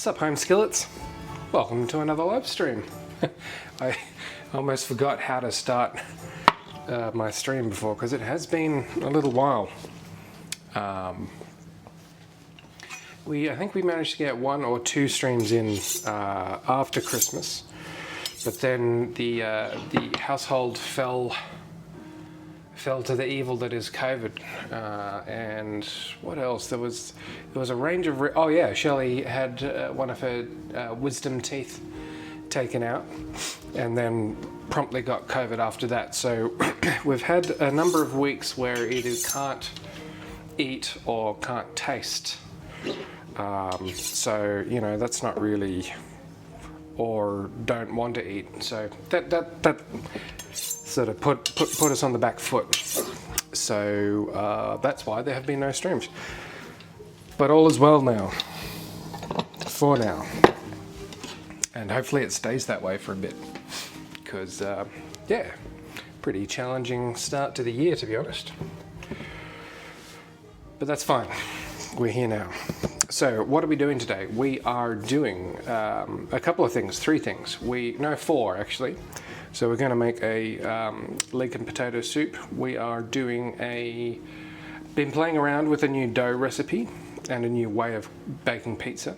What's up, home skillets? Welcome to another live stream. I almost forgot how to start my stream before because it has been a little while. I think we managed to get 1 or 2 streams in after Christmas, but then the household fell to the evil that is COVID, and what else? There was a range of Shelley had one of her wisdom teeth taken out, and then promptly got COVID after that. So we've had a number of weeks where it either can't eat or can't taste. So that's not really, or don't want to eat. So that sort of put us on the back foot. So that's why there have been no streams. But all is well now, for now. And hopefully it stays that way for a bit. Because, yeah, pretty challenging start to the year, to be honest. But that's fine. We're here now. So what are we doing today? We are doing a couple of things, 3 things. No, 4 actually. So we're going to make a leek and potato soup. We are doing been playing around with a new dough recipe and a new way of baking pizza.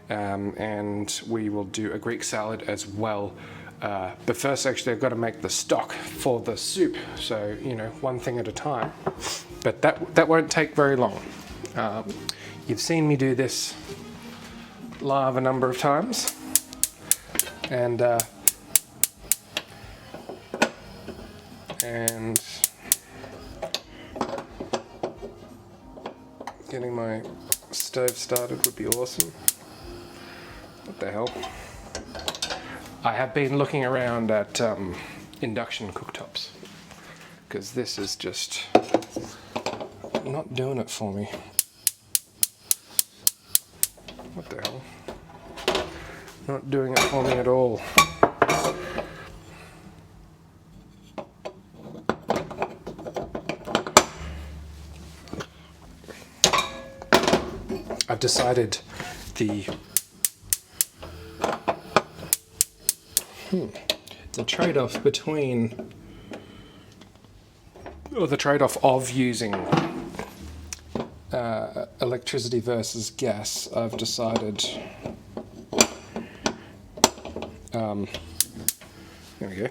And we will do a Greek salad as well. But first, actually, I've got to make the stock for the soup. So, you know, one thing at a time. But that won't take very long. You've seen me do this live a number of times. And getting my stove started would be awesome. What the hell? I have been looking around at induction cooktops because this is just not doing it for me. What the hell? Not doing it for me at all. I've decided the trade-off between, or the trade-off of using electricity versus gas, I've decided, there we go,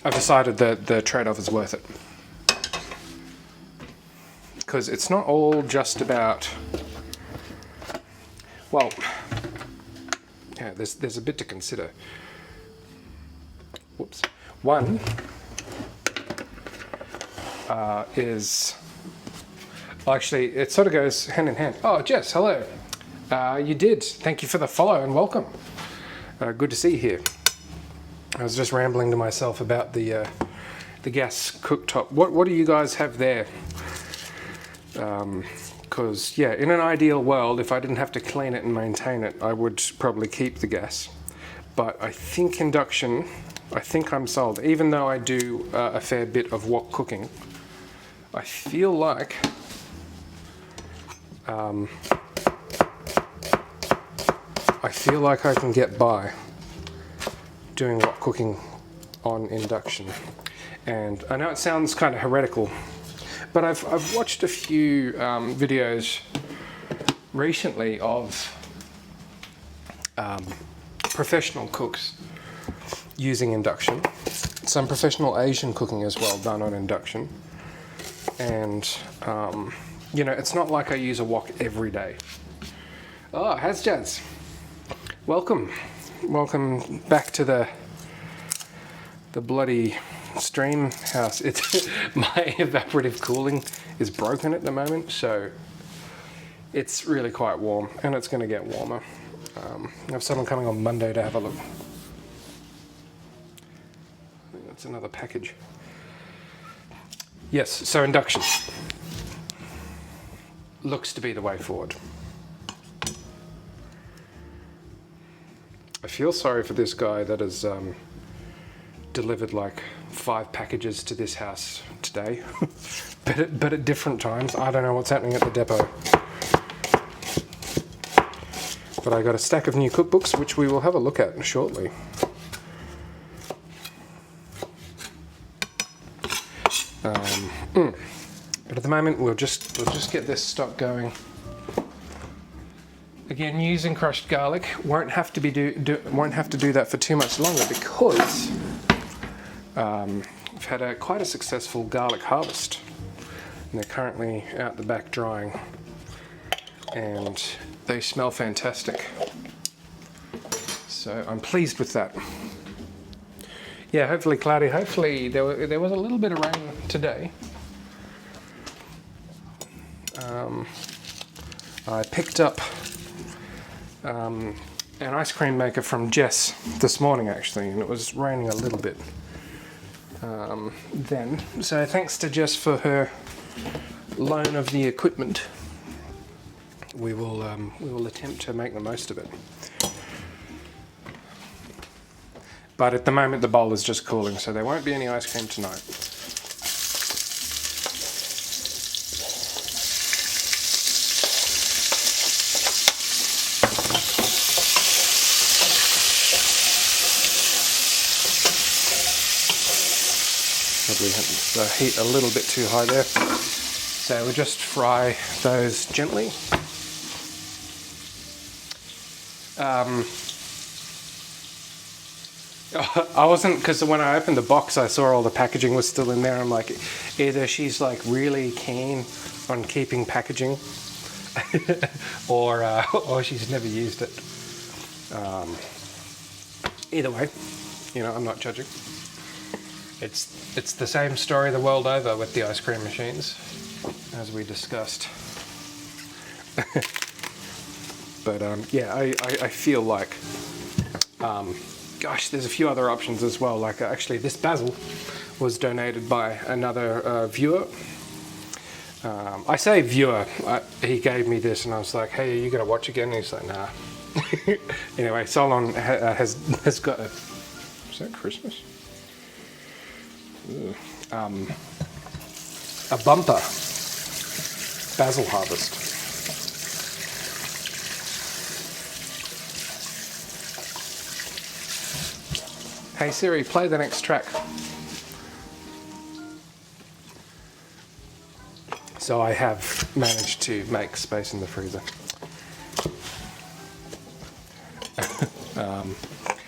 I've decided that the trade-off is worth it. Because it's not all just about, well, yeah, there's a bit to consider. Whoops. One is, actually, it sort of goes hand in hand. Oh, Jess, hello. You did. Thank you for the follow and welcome. Good to see you here. I was just rambling to myself about the gas cooktop. What do you guys have there? Because, yeah, in an ideal world, if I didn't have to clean it and maintain it, I would probably keep the gas. But I think induction, I think I'm sold. Even though I do a fair bit of wok cooking, I feel like I can get by doing wok cooking on induction. And I know it sounds kind of heretical, but I've watched a few videos recently of professional cooks using induction. Some professional Asian cooking as well done on induction. And, you know, it's not like I use a wok every day. Oh, how's Jazz? Welcome. Welcome back to the bloody stream house. It's my evaporative cooling is broken at the moment, so it's really quite warm, and it's going to get warmer. I have someone coming on Monday to have a look. I think that's another package. Yes, so induction looks to be the way forward. I feel sorry for this guy that has delivered like 5 packages to this house today, but at different times. I don't know what's happening at the depot. But I got a stack of new cookbooks, which we will have a look at shortly. But at the moment, we'll just get this stock going. Again, using crushed garlic won't have to do that for too much longer because we've had quite a successful garlic harvest, and they're currently out the back drying, and they smell fantastic. So I'm pleased with that. Yeah, hopefully cloudy. Hopefully there was a little bit of rain today. I picked up an ice cream maker from Jess this morning actually, and it was raining a little bit then. So thanks to Jess for her loan of the equipment, we will attempt to make the most of it. But at the moment the bowl is just cooling, so there won't be any ice cream tonight. Probably had the heat a little bit too high there. So we'll just fry those gently. I wasn't, because when I opened the box I saw all the packaging was still in there. I'm like, either she's like really keen on keeping packaging or she's never used it. Either way, you know, I'm not judging. It's the same story the world over with the ice cream machines, as we discussed. But yeah, I feel like, gosh, there's a few other options as well. Like actually, this basil was donated by another viewer. I say viewer. He gave me this, and I was like, "Hey, are you gonna watch again?" And he's like, "Nah." Anyway, Solon has got a. Is that Christmas? A bumper basil harvest. Hey Siri, play the next track. So I have managed to make space in the freezer.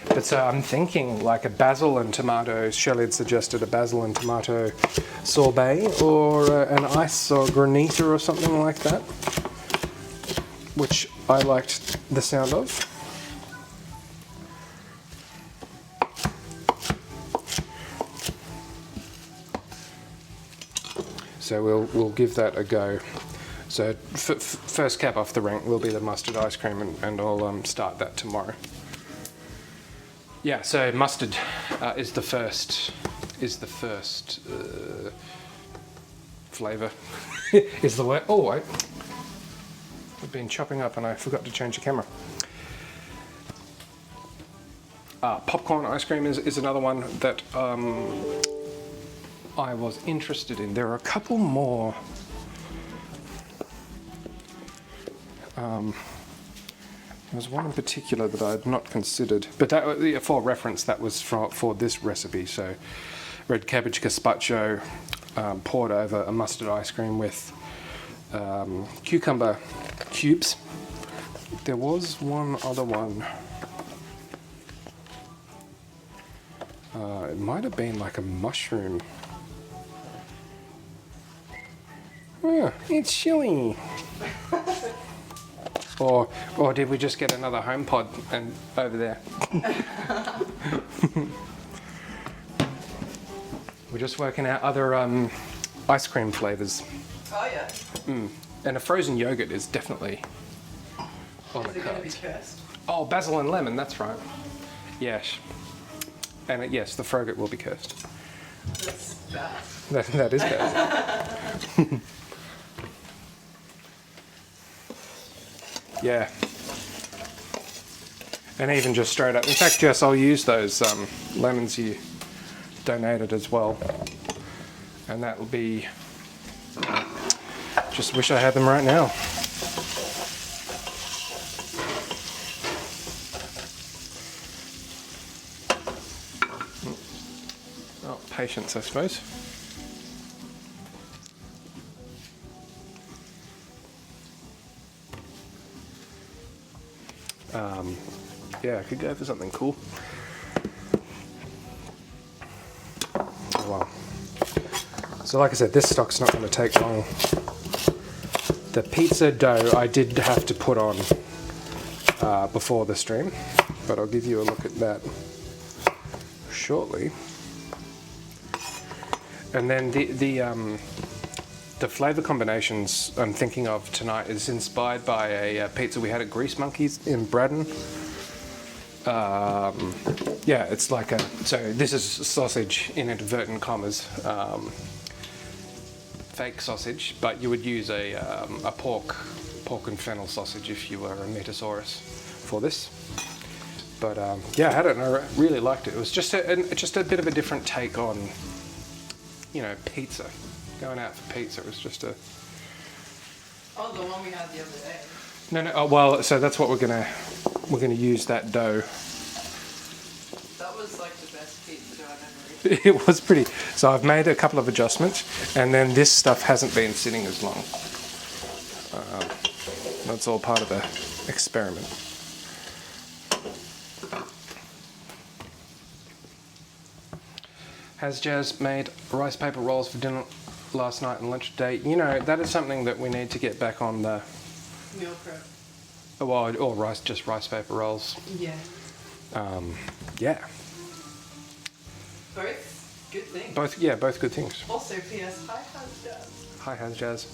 But so I'm thinking like a basil and tomato, Shelley had suggested a basil and tomato sorbet or an ice or granita or something like that, which I liked the sound of. So we'll give that a go. So first cap off the rank will be the mustard ice cream, and I'll start that tomorrow. Yeah, so mustard is the first flavour. Is the word. Oh, I've been chopping up and I forgot to change the camera. Popcorn ice cream is another one that I was interested in. There are a couple more. There's one in particular that I had not considered, but that, for reference, that was for this recipe. So, red cabbage gazpacho poured over a mustard ice cream with cucumber cubes. There was one other one. It might have been like a mushroom. Oh, it's chilly. Or did we just get another HomePod and over there? We're just working out other ice cream flavours. Oh yeah. And a frozen yogurt is definitely on the Is it going to be cards. cursed? Oh, basil and lemon, that's right. Yes. And yes, the frogut will be cursed. That's bad. That is bad. Yeah. And even just straight up. In fact, Jess, I'll use those lemons you donated as well. And that will be... Just wish I had them right now. Oh, patience, I suppose. Yeah, I could go for something cool. Well, so like I said, this stock's not going to take long. The pizza dough I did have to put on before the stream, but I'll give you a look at that shortly. And then the flavour combinations I'm thinking of tonight is inspired by a pizza we had at Grease Monkeys in Braddon. Yeah, it's like a, so this is sausage in inverted commas, fake sausage, but you would use a pork and fennel sausage if you were a Metasaurus for this. But yeah, I had it and I really liked it. It was just a bit of a different take on, you know, pizza. Going out for pizza, it was just a... Oh, the one we had the other day. No. Oh, well, so that's what we're gonna use that dough. That was like the best pizza dough I've ever eaten. It was pretty. So I've made a couple of adjustments, and then this stuff hasn't been sitting as long. That's all part of the experiment. Has Jazz made rice paper rolls for dinner last night and lunch today? You know, that is something that we need to get back on the... Meal prep. Well, or just rice paper rolls. Yeah. Yeah. Both good things. Both good things. Also, P.S. Hi, how's Jazz? Hi, Has Jazz.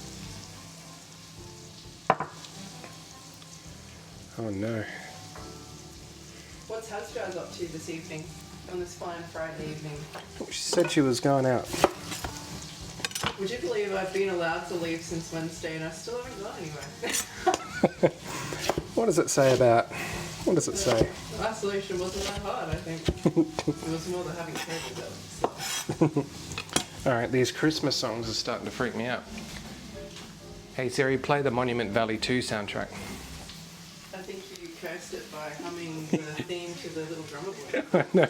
Oh no. What's How's Jazz up to this evening? On this fine Friday evening? She said she was going out. Would you believe I've been allowed to leave since Wednesday and I still haven't gone anywhere? What does it say about... What does it say? The isolation wasn't that hard, I think. It was more than having COVID though. Alright, these Christmas songs are starting to freak me out. Hey Siri, play the Monument Valley 2 soundtrack. I think you cursed it by humming the theme to the little drummer boy. I know.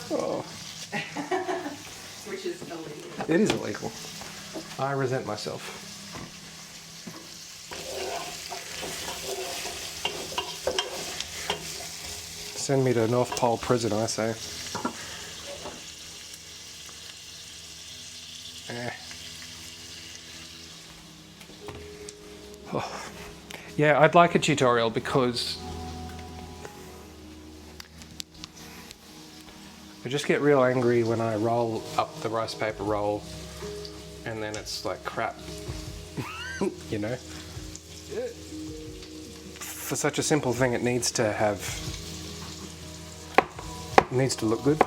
Oh, Which is illegal. it is illegal. I resent myself. Send me to North Pole prison, I say. Oh. Yeah, I'd like a tutorial because I just get real angry when I roll up the rice paper roll and then it's like crap, you know? For such a simple thing, it needs to look good.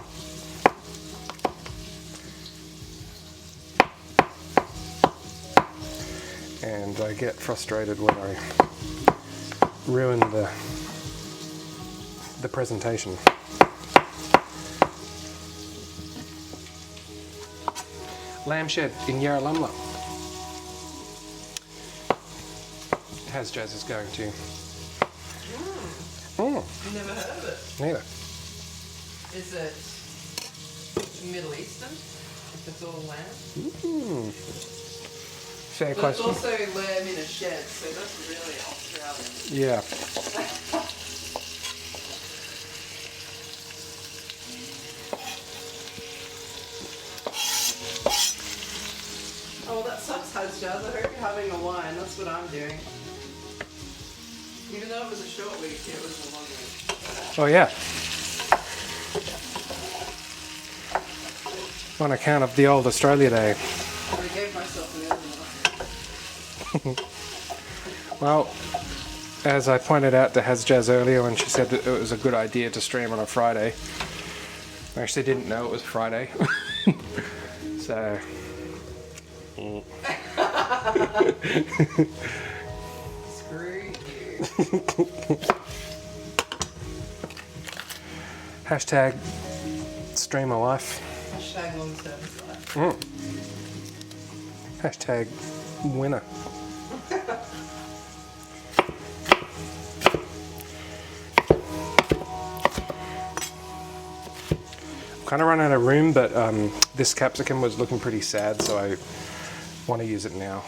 And I get frustrated when I ruin the presentation. Lamb shed in Yarralumla. Has Jazz is going to. Never heard of it. Neither. Is it Middle Eastern? If it's all lamb? Fair But question. it's also lamb in a shed, so that's really Australian. Yeah. Oh, well, that sucks, Hudge Jazz. I hope you're having a wine. That's what I'm doing. Even though it was a short week, it was a long week. Oh yeah. On account of the old Australia Day. I gave myself an early one. Well, as I pointed out to Has Jazz earlier when she said that it was a good idea to stream on a Friday, I actually didn't know it was Friday. So... Screw you. Hashtag stream a life. Hashtag long service life. Hashtag winner. Kind of run out of room, but this capsicum was looking pretty sad, so I want to use it now.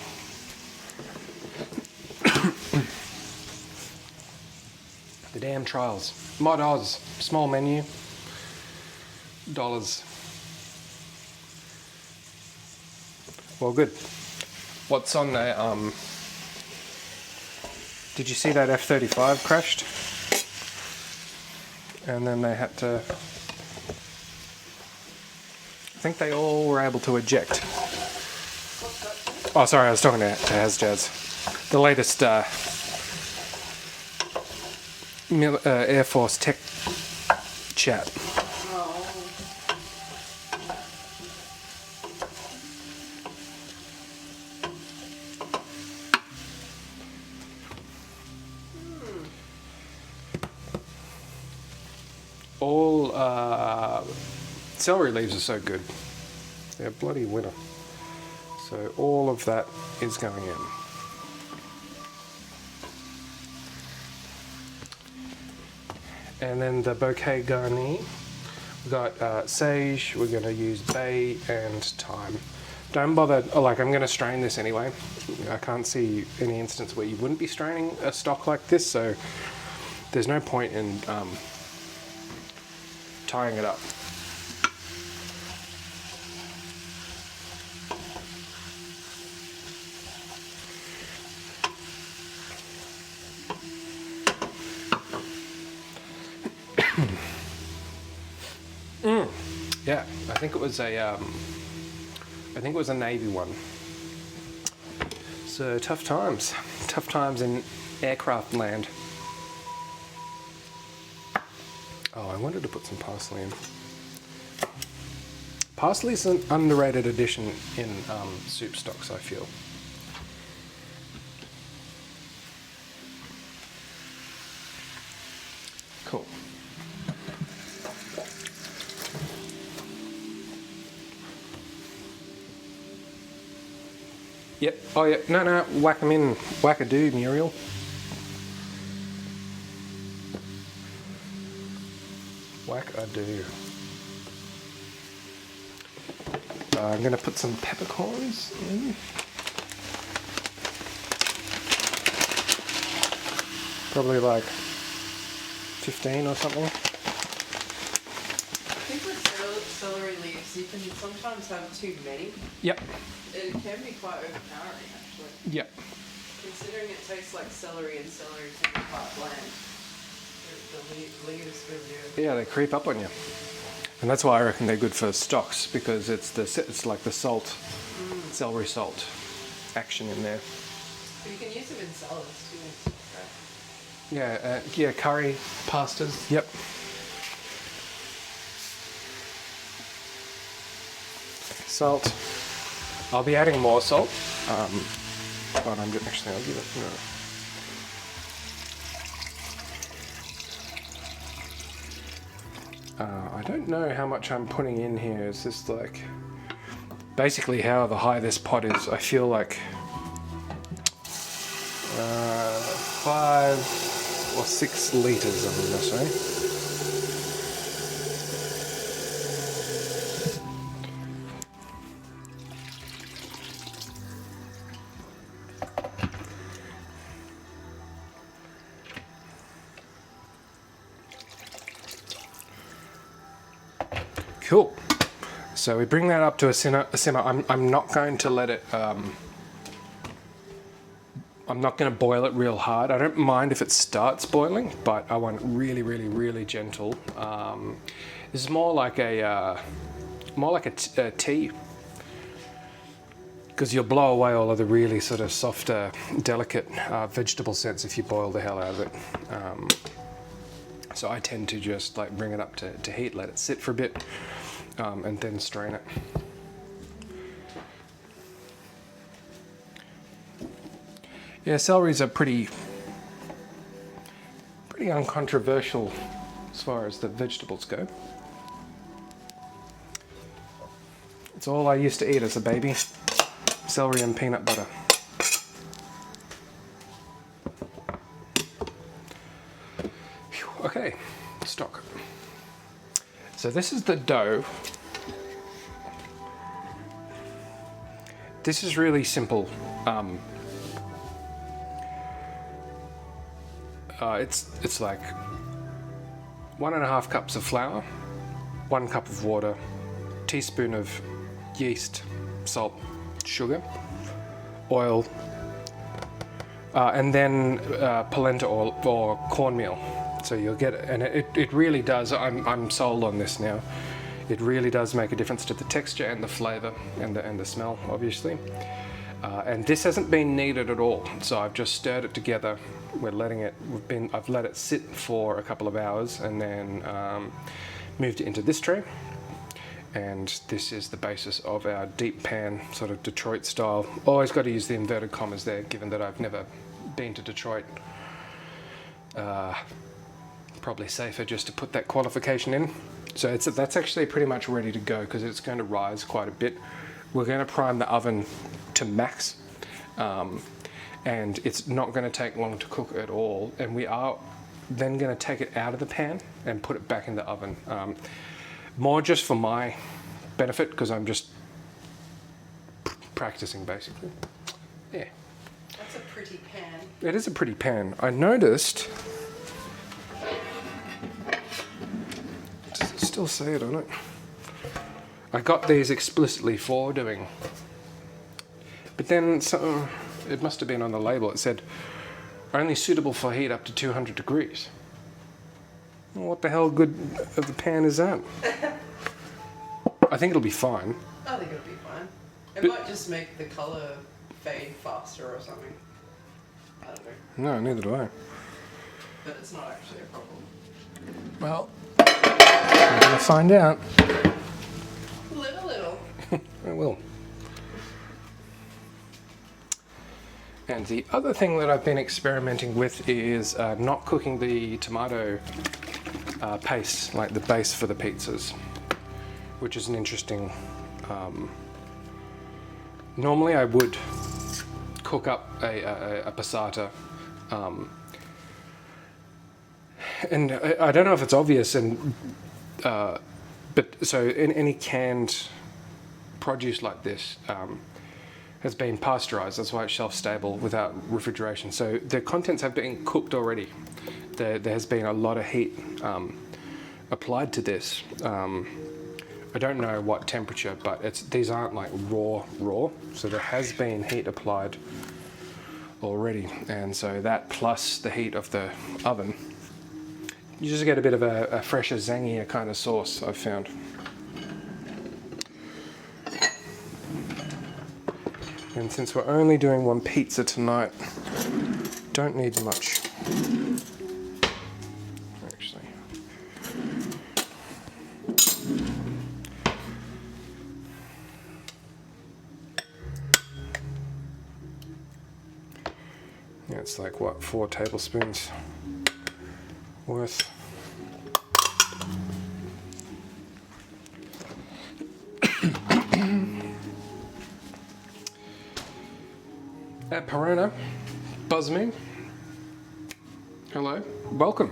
The damn trials. Mod Oz, small menu, dollars. Well, good. What's on there? Did you see that F-35 crashed? And then they had to... I think they all were able to eject. Oh, sorry, I was talking to Has Jazz. The latest Air Force tech chat. Oh. all celery leaves are so good. They're a bloody winner. So all of that is going in. And then the bouquet garni, we've got sage, we're going to use bay and thyme. Don't bother, like I'm going to strain this anyway. I can't see any instance where you wouldn't be straining a stock like this, so there's no point in tying it up. Yeah, I think it was a Navy one. So tough times in aircraft land. Oh, I wanted to put some parsley in. Parsley is an underrated addition in soup stocks, I feel. Cool. Yep. Oh, yeah. No. Whack them in. Whack-a-doo, Muriel. Whack-a-doo. I'm going to put some peppercorns in. Probably like 15 or something. I think with celery leaves, you can sometimes have too many. Yep. It can be quite overpowering, actually. Yep. Considering it tastes like celery and celery can be quite bland. The leaves really do. Yeah, they creep up on you. And that's why I reckon they're good for stocks, because it's like the salt, celery salt action in there. But you can use them in salads too. Right? Yeah, curry, pastas. Yep. Salt. I'll be adding more salt. But I'll give it. No. I don't know how much I'm putting in here. It's just like basically however high this pot is. I feel like 5 or 6 liters, I'm gonna say. Cool. So we bring that up to a simmer. I'm not going to let it. I'm not going to boil it real hard. I don't mind if it starts boiling, but I want it really, really, really gentle. This is more like a tea, because you'll blow away all of the really sort of softer, delicate vegetable scents if you boil the hell out of it. So I tend to just like bring it up to heat, let it sit for a bit, and then strain it. Yeah, celeries are pretty uncontroversial as far as the vegetables go. It's all I used to eat as a baby. Celery and peanut butter. Okay, stock. So this is the dough. This is really simple. It's like 1.5 cups of flour, 1 cup of water, teaspoon of yeast, salt, sugar, oil, and then polenta or cornmeal. So you'll get it, and it really does. I'm sold on this now. It really does make a difference to the texture and the flavour and the smell, obviously. And this hasn't been kneaded at all, so I've just stirred it together. I've let it sit for a couple of hours, and then moved it into this tray. And this is the basis of our deep pan, sort of Detroit style. Always got to use the inverted commas there, given that I've never been to Detroit. probably safer just to put that qualification in. So that's actually pretty much ready to go because it's going to rise quite a bit. We're going to prime the oven to max, and it's not going to take long to cook at all. And we are then going to take it out of the pan and put it back in the oven. More just for my benefit because I'm just practicing basically. Yeah. That's a pretty pan. It is a pretty pan. I noticed. Does it still say it on it? I got these explicitly for doing. But then it must have been on the label. It said only suitable for heat up to 200 degrees. Well, what the hell good of a pan is that? I think it'll be fine. I think it'll be fine. It might just make the colour fade faster or something. I don't know. No, neither do I. But it's not actually a problem. Well, we're going to find out. Live a little. I will. And the other thing that I've been experimenting with is not cooking the tomato paste, like the base for the pizzas, which is an interesting... normally I would cook up a passata, and I don't know if it's obvious, but so in any canned produce like this has been pasteurized. That's why it's shelf stable without refrigeration. So the contents have been cooked already. There has been a lot of heat applied to this. I don't know what temperature, but these aren't like raw. So there has been heat applied already, and so that plus the heat of the oven, you just get a bit of a fresher, zangier kind of sauce, I've found. And since we're only doing one pizza tonight, don't need much. Actually. Yeah, it's like what, 4 tablespoons worth. At Perona, Buzzme. Hello, welcome.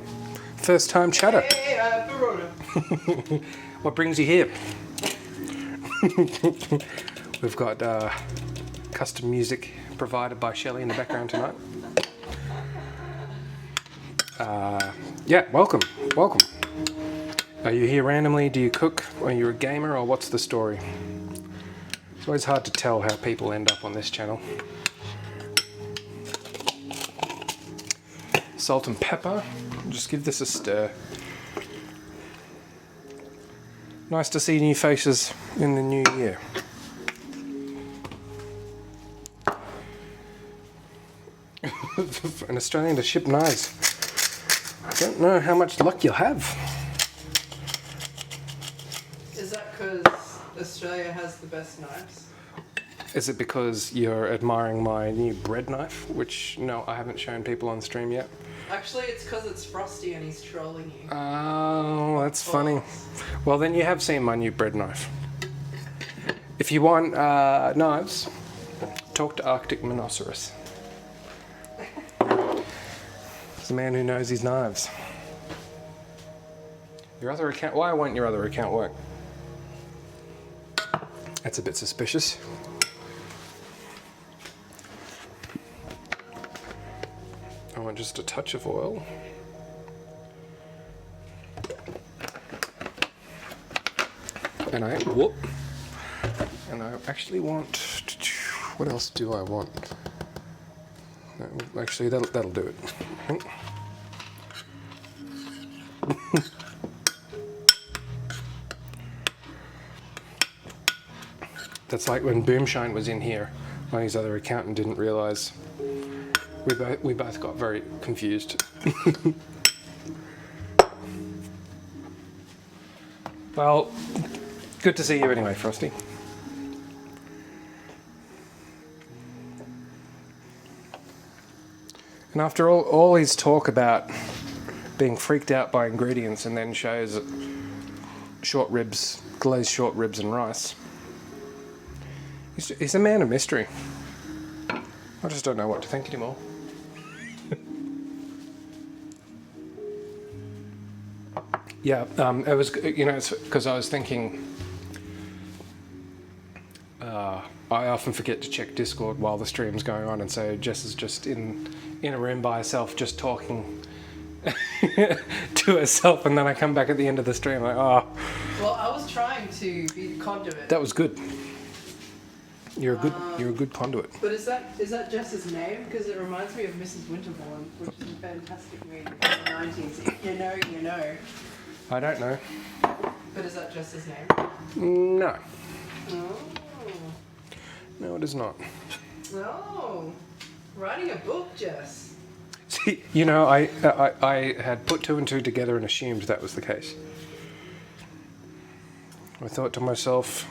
First time chatter. Hey, Verona. What brings you here? We've got custom music provided by Shelley in the background tonight. Yeah, welcome. Are you here randomly? Do you cook? Are you a gamer, or what's the story? It's always hard to tell how people end up on this channel. Salt and pepper. Just give this a stir. Nice to see new faces in the new year. An Australian to ship knives. I don't know how much luck you'll have. Is that because Australia has the best knives? Is it because you're admiring my new bread knife, which, no, I haven't shown people on stream yet? Actually, it's because it's Frosty and he's trolling you. Oh, that's funny. Well, then you have seen my new bread knife. If you want knives, talk to Arctic Monoceros. He's a man who knows his knives. Your other account... Why won't your other account work? That's a bit suspicious. I want just a touch of oil. And I actually want... What else do I want? No, actually, that'll do it. That's like when Boomshine was in here. His other accountant didn't realise. We both got very confused. Well, good to see you anyway, Frosty. And after all his talk about being freaked out by ingredients and then shows short ribs, glazed short ribs and rice. He's a man of mystery. I just don't know what to think anymore. Yeah, it was, it's because I was thinking, I often forget to check Discord while the stream's going on, and so Jess is just in a room by herself, just talking to herself, and then I come back at the end of the stream like, oh. Well, I was trying to be the conduit. That was good. You're a good conduit. But is that Jess's name? Because it reminds me of Mrs. Winterbourne, which is a fantastic movie from the 90s. If you know, you know. I don't know. But is that Jess's name? No. Oh. No, it is not. No. Writing a book, Jess. See, I had put two and two together and assumed that was the case. I thought to myself,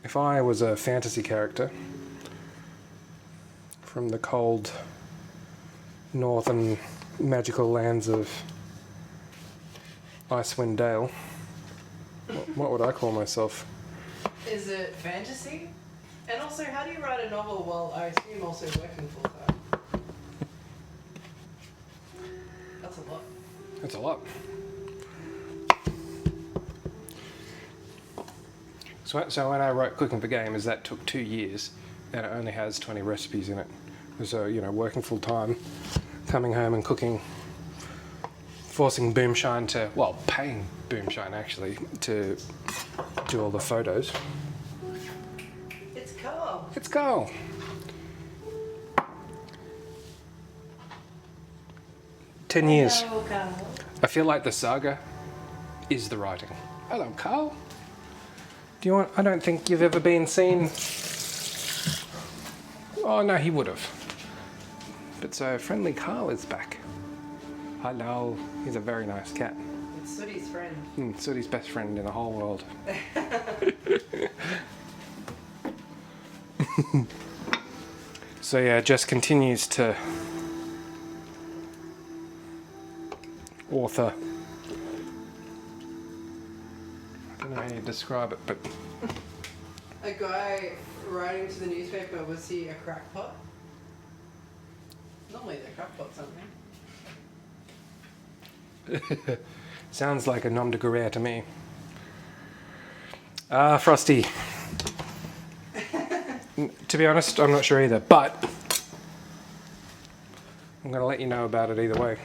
if I was a fantasy character from the cold northern magical lands of Icewind Dale, what would I call myself? Is it fantasy? And also, how do you write a novel while I assume also working full time? That's a lot. That's a lot. So when I wrote Cooking for Gamers, that took 2 years, and it only has 20 recipes in it. So, working full time, coming home and cooking, forcing Boomshine paying Boomshine actually to do all the photos. It's Carl. It's Carl. Ten years. Hello, Carl. I feel like the saga is the writing. Hello, Carl. I don't think you've ever been seen. Oh no, he would have. But so friendly Carl is back. Hello. He's a very nice cat. It's Sooty's friend. Sooty's best friend in the whole world. So yeah, Jess continues to author. I don't know how you describe it, but A guy writing to the newspaper, was he a crackpot? Normally they're crackpots, aren't they? sounds like a nom de guerre to me. Frosty. To be honest, I'm not sure either, but I'm going to let you know about it either way.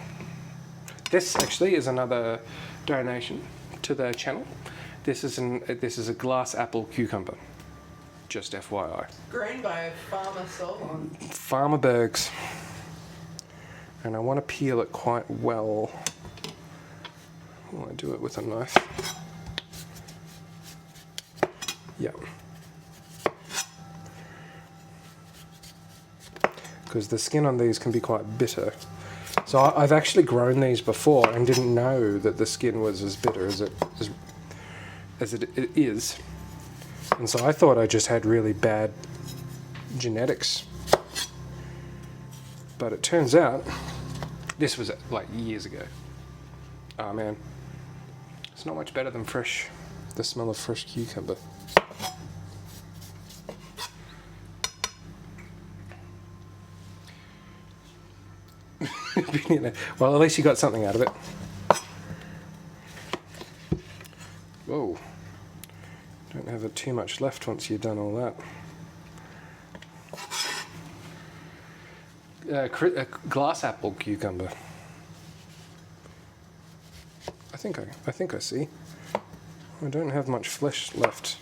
This actually is another donation to the channel. This is a glass apple cucumber. Just FYI. Grown by Farmer Solon. Farmer Bergs. And I want to peel it quite well. I want to do it with a knife. Yeah. Because the skin on these can be quite bitter. So I've actually grown these before and didn't know that the skin was as bitter as it is. And so I thought I just had really bad genetics. But it turns out, this was like years ago. Oh man, it's not much better than the smell of fresh cucumber. Well, at least you got something out of it. Whoa. Don't have too much left once you've done all that. A glass apple cucumber. I think I see. I don't have much flesh left.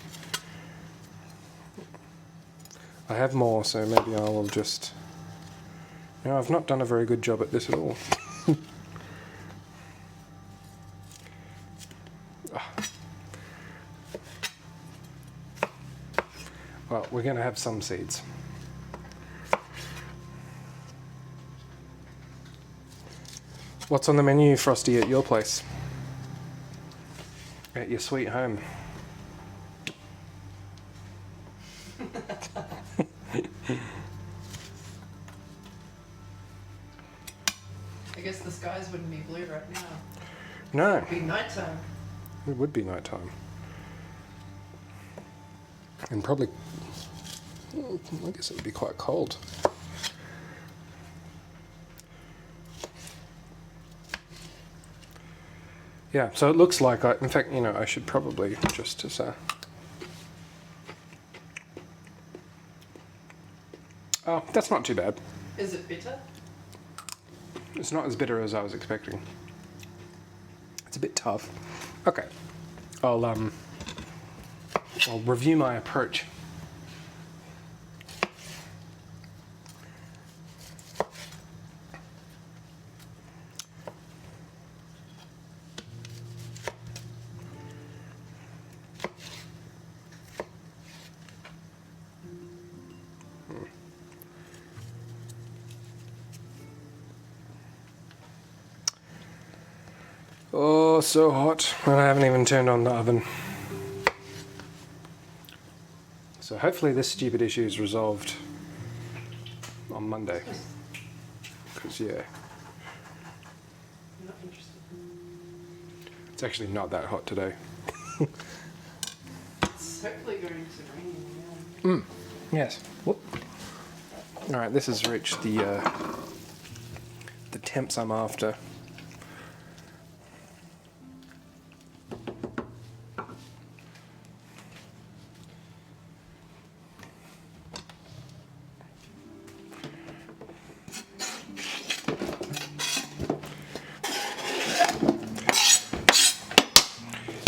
I have more, so maybe I will just... No, I've not done a very good job at this at all. Well, we're going to have some seeds. What's on the menu, Frosty, at your place? At your sweet home? I guess the skies wouldn't be blue right now. No, It'd be nighttime. it would be nighttime. And probably, I guess it would be quite cold. Yeah, so it looks like in fact, I should probably just as oh, that's not too bad. Is it bitter? It's not as bitter as I was expecting. It's a bit tough. Okay. I'll review my approach. Oh, so hot, and I haven't even turned on the oven. So hopefully this stupid issue is resolved on Monday. Because, yeah, I'm not interested. it's actually not that hot today. It's hopefully going to rain. Yeah. Yes. Whoop. All right, this has reached the temps I'm after.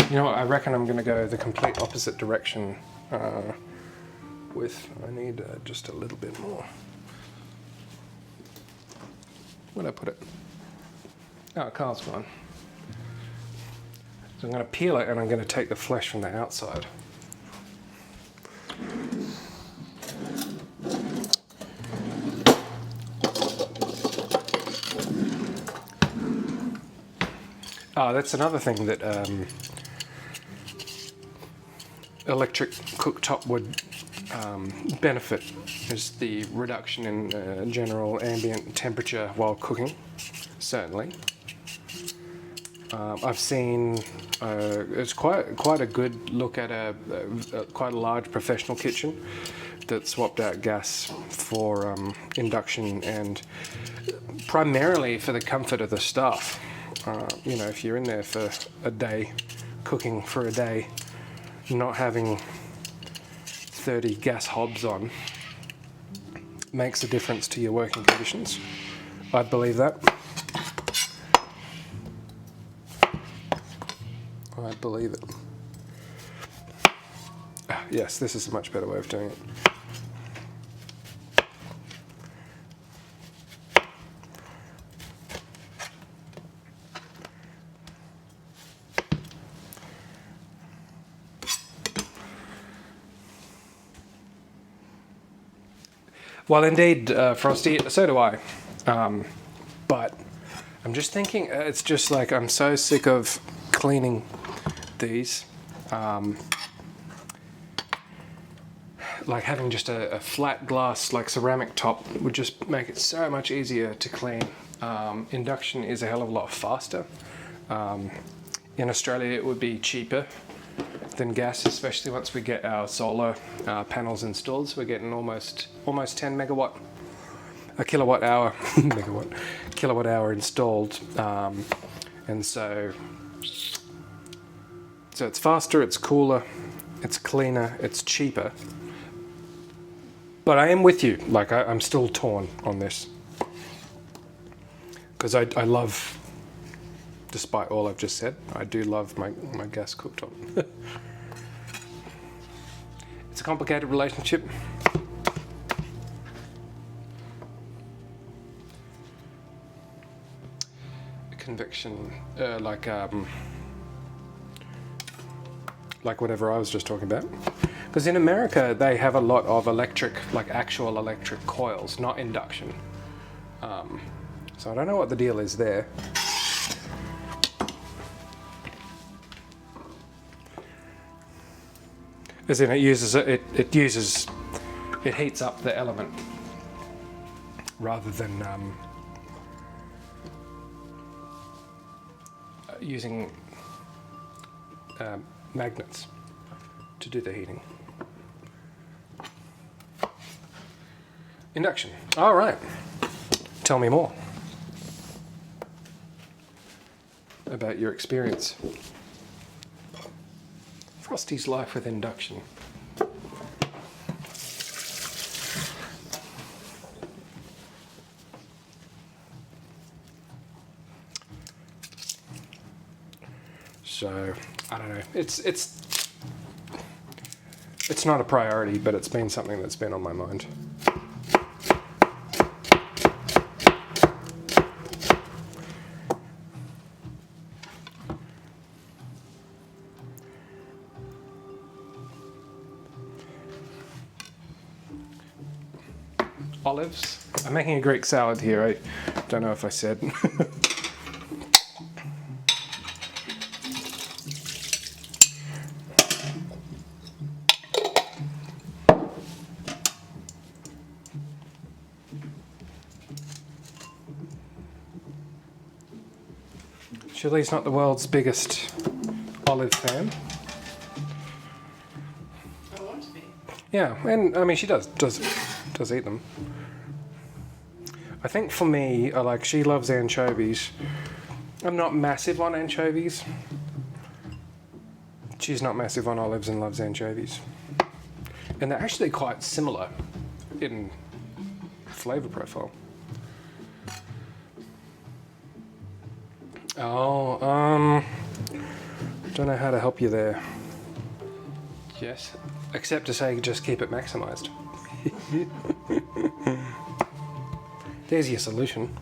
You know what, I reckon I'm going to go the complete opposite direction I need just a little bit more. Where'd I put it? Oh, Carl's gone. So I'm going to peel it and I'm going to take the flesh from the outside. Oh, that's another thing that electric cooktop would benefit, is the reduction in general ambient temperature while cooking, certainly. I've seen it's quite a good look at quite a large professional kitchen that swapped out gas for induction, and primarily for the comfort of the staff. If you're in there for a day, cooking for a day, not having 30 gas hobs on makes a difference to your working conditions. I believe that. I believe it. Yes, this is a much better way of doing it. Well, indeed, Frosty, so do I. But I'm just thinking, it's just like I'm so sick of cleaning these. Like having just a flat glass, like ceramic top, would just make it so much easier to clean. Induction is a hell of a lot faster. In Australia, it would be cheaper than gas, especially once we get our solar panels installed. So we're getting almost 10 megawatt, a kilowatt hour, kilowatt hour installed, and so it's faster, it's cooler, it's cleaner, it's cheaper. But I am with you. Like I'm still torn on this because I love. Despite all I've just said, I do love my gas cooktop. It's a complicated relationship. Conviction, like whatever I was just talking about. Because in America, they have a lot of electric, like actual electric coils, not induction. So I don't know what the deal is there. As in, it heats up the element rather than using magnets to do the heating. Induction. All right. Tell me more about your experience. Frosty's life with induction. So I don't know. It's not a priority, but it's been something that's been on my mind. Olives. I'm making a Greek salad here. I don't know if I said. Chili's not the world's biggest olive fan. I want to be. Yeah, and I mean she does eat them. I think for me, she loves anchovies. I'm not massive on anchovies. She's not massive on olives and loves anchovies. And they're actually quite similar in flavor profile. Oh, don't know how to help you there. Yes, except to say just keep it maximized. There's your solution.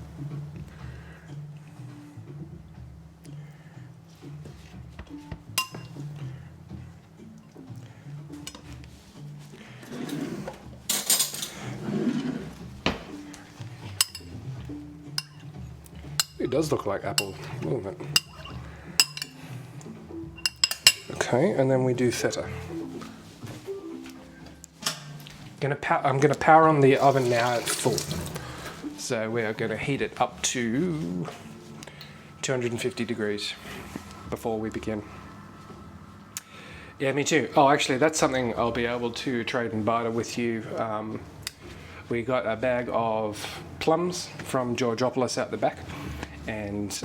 It does look like apple, doesn't it? Okay, and then we do feta. I'm gonna power on the oven now at full. So we are gonna heat it up to 250 degrees before we begin. Yeah, me too. Oh, actually, that's something I'll be able to trade and barter with you. We got a bag of plums from Georgiopolis out the back. And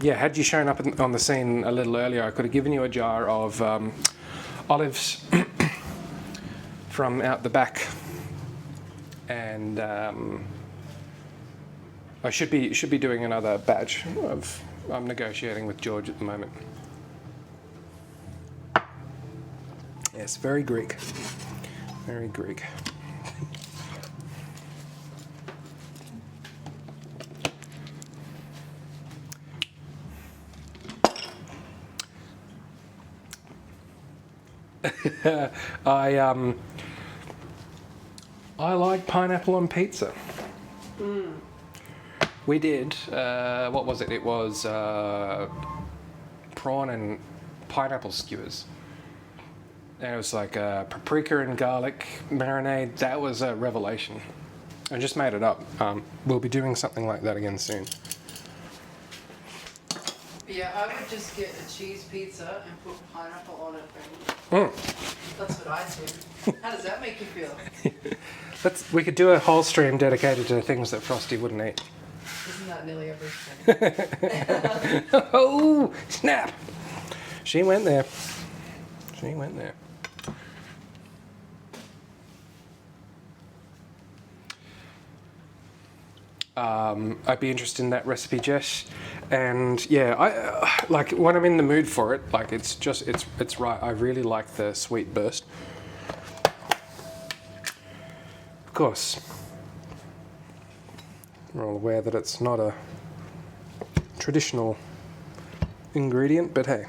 yeah, had you shown up on the scene a little earlier, I could have given you a jar of olives from out the back. And I should be doing another batch of. I'm negotiating with George at the moment. Yes, very Greek. Very Greek. I like pineapple on pizza. Mm. We did. What was it? It was prawn and pineapple skewers. And it was like paprika and garlic marinade. That was a revelation. I just made it up. We'll be doing something like that again soon. Yeah, I would just get a cheese pizza and put pineapple on it. That's what I do. How does that make you feel? We could do a whole stream dedicated to things that Frosty wouldn't eat. Isn't that nearly everything? Oh, snap! She went there. She went there. I'd be interested in that recipe, Jess. And yeah, I like when I'm in the mood for it. Like it's right. I really like the sweet burst. Of course, we're all aware that it's not a traditional ingredient, but hey.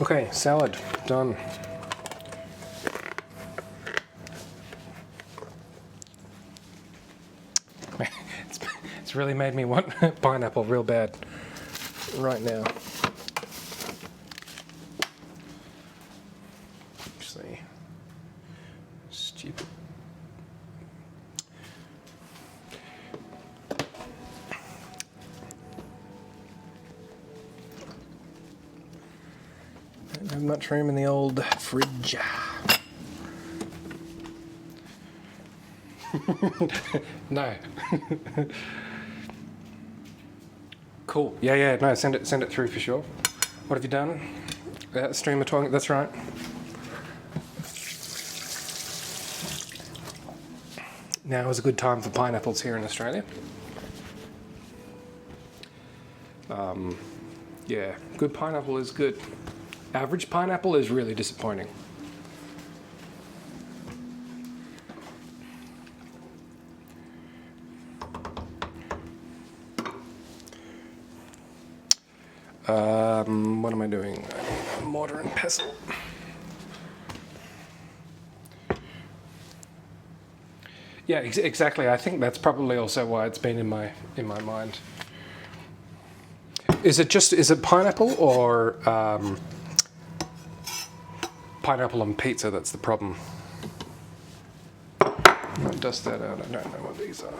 Okay, salad, done. It's really made me want pineapple real bad right now. much room in the old fridge. No. Cool. Yeah. No, send it through for sure. What have you done? Stream of talking. That's right. Now is a good time for pineapples here in Australia. Yeah, good pineapple is good. Average pineapple is really disappointing. What am I doing? Mortar and pestle. Yeah, exactly. I think that's probably also why it's been in my mind. Is it pineapple or pineapple on pizza that's the problem? I'll dust that out. I don't know what these are.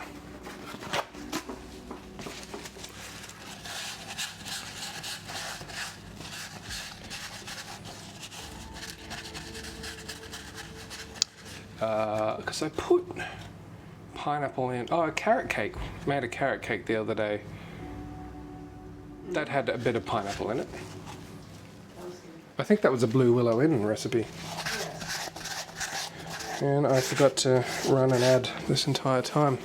Because I put pineapple in. Oh, a carrot cake. Made a carrot cake the other day. That had a bit of pineapple in it. I think that was a blue willow inn recipe. And I forgot to run an ad this entire time.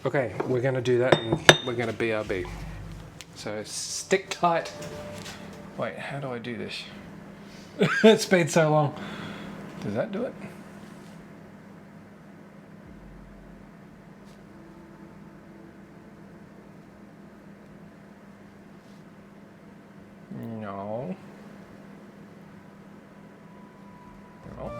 Okay, we're going to do that and we're going to BRB. So stick tight. Wait, how do I do this? It's been so long. Does that do it? No. No.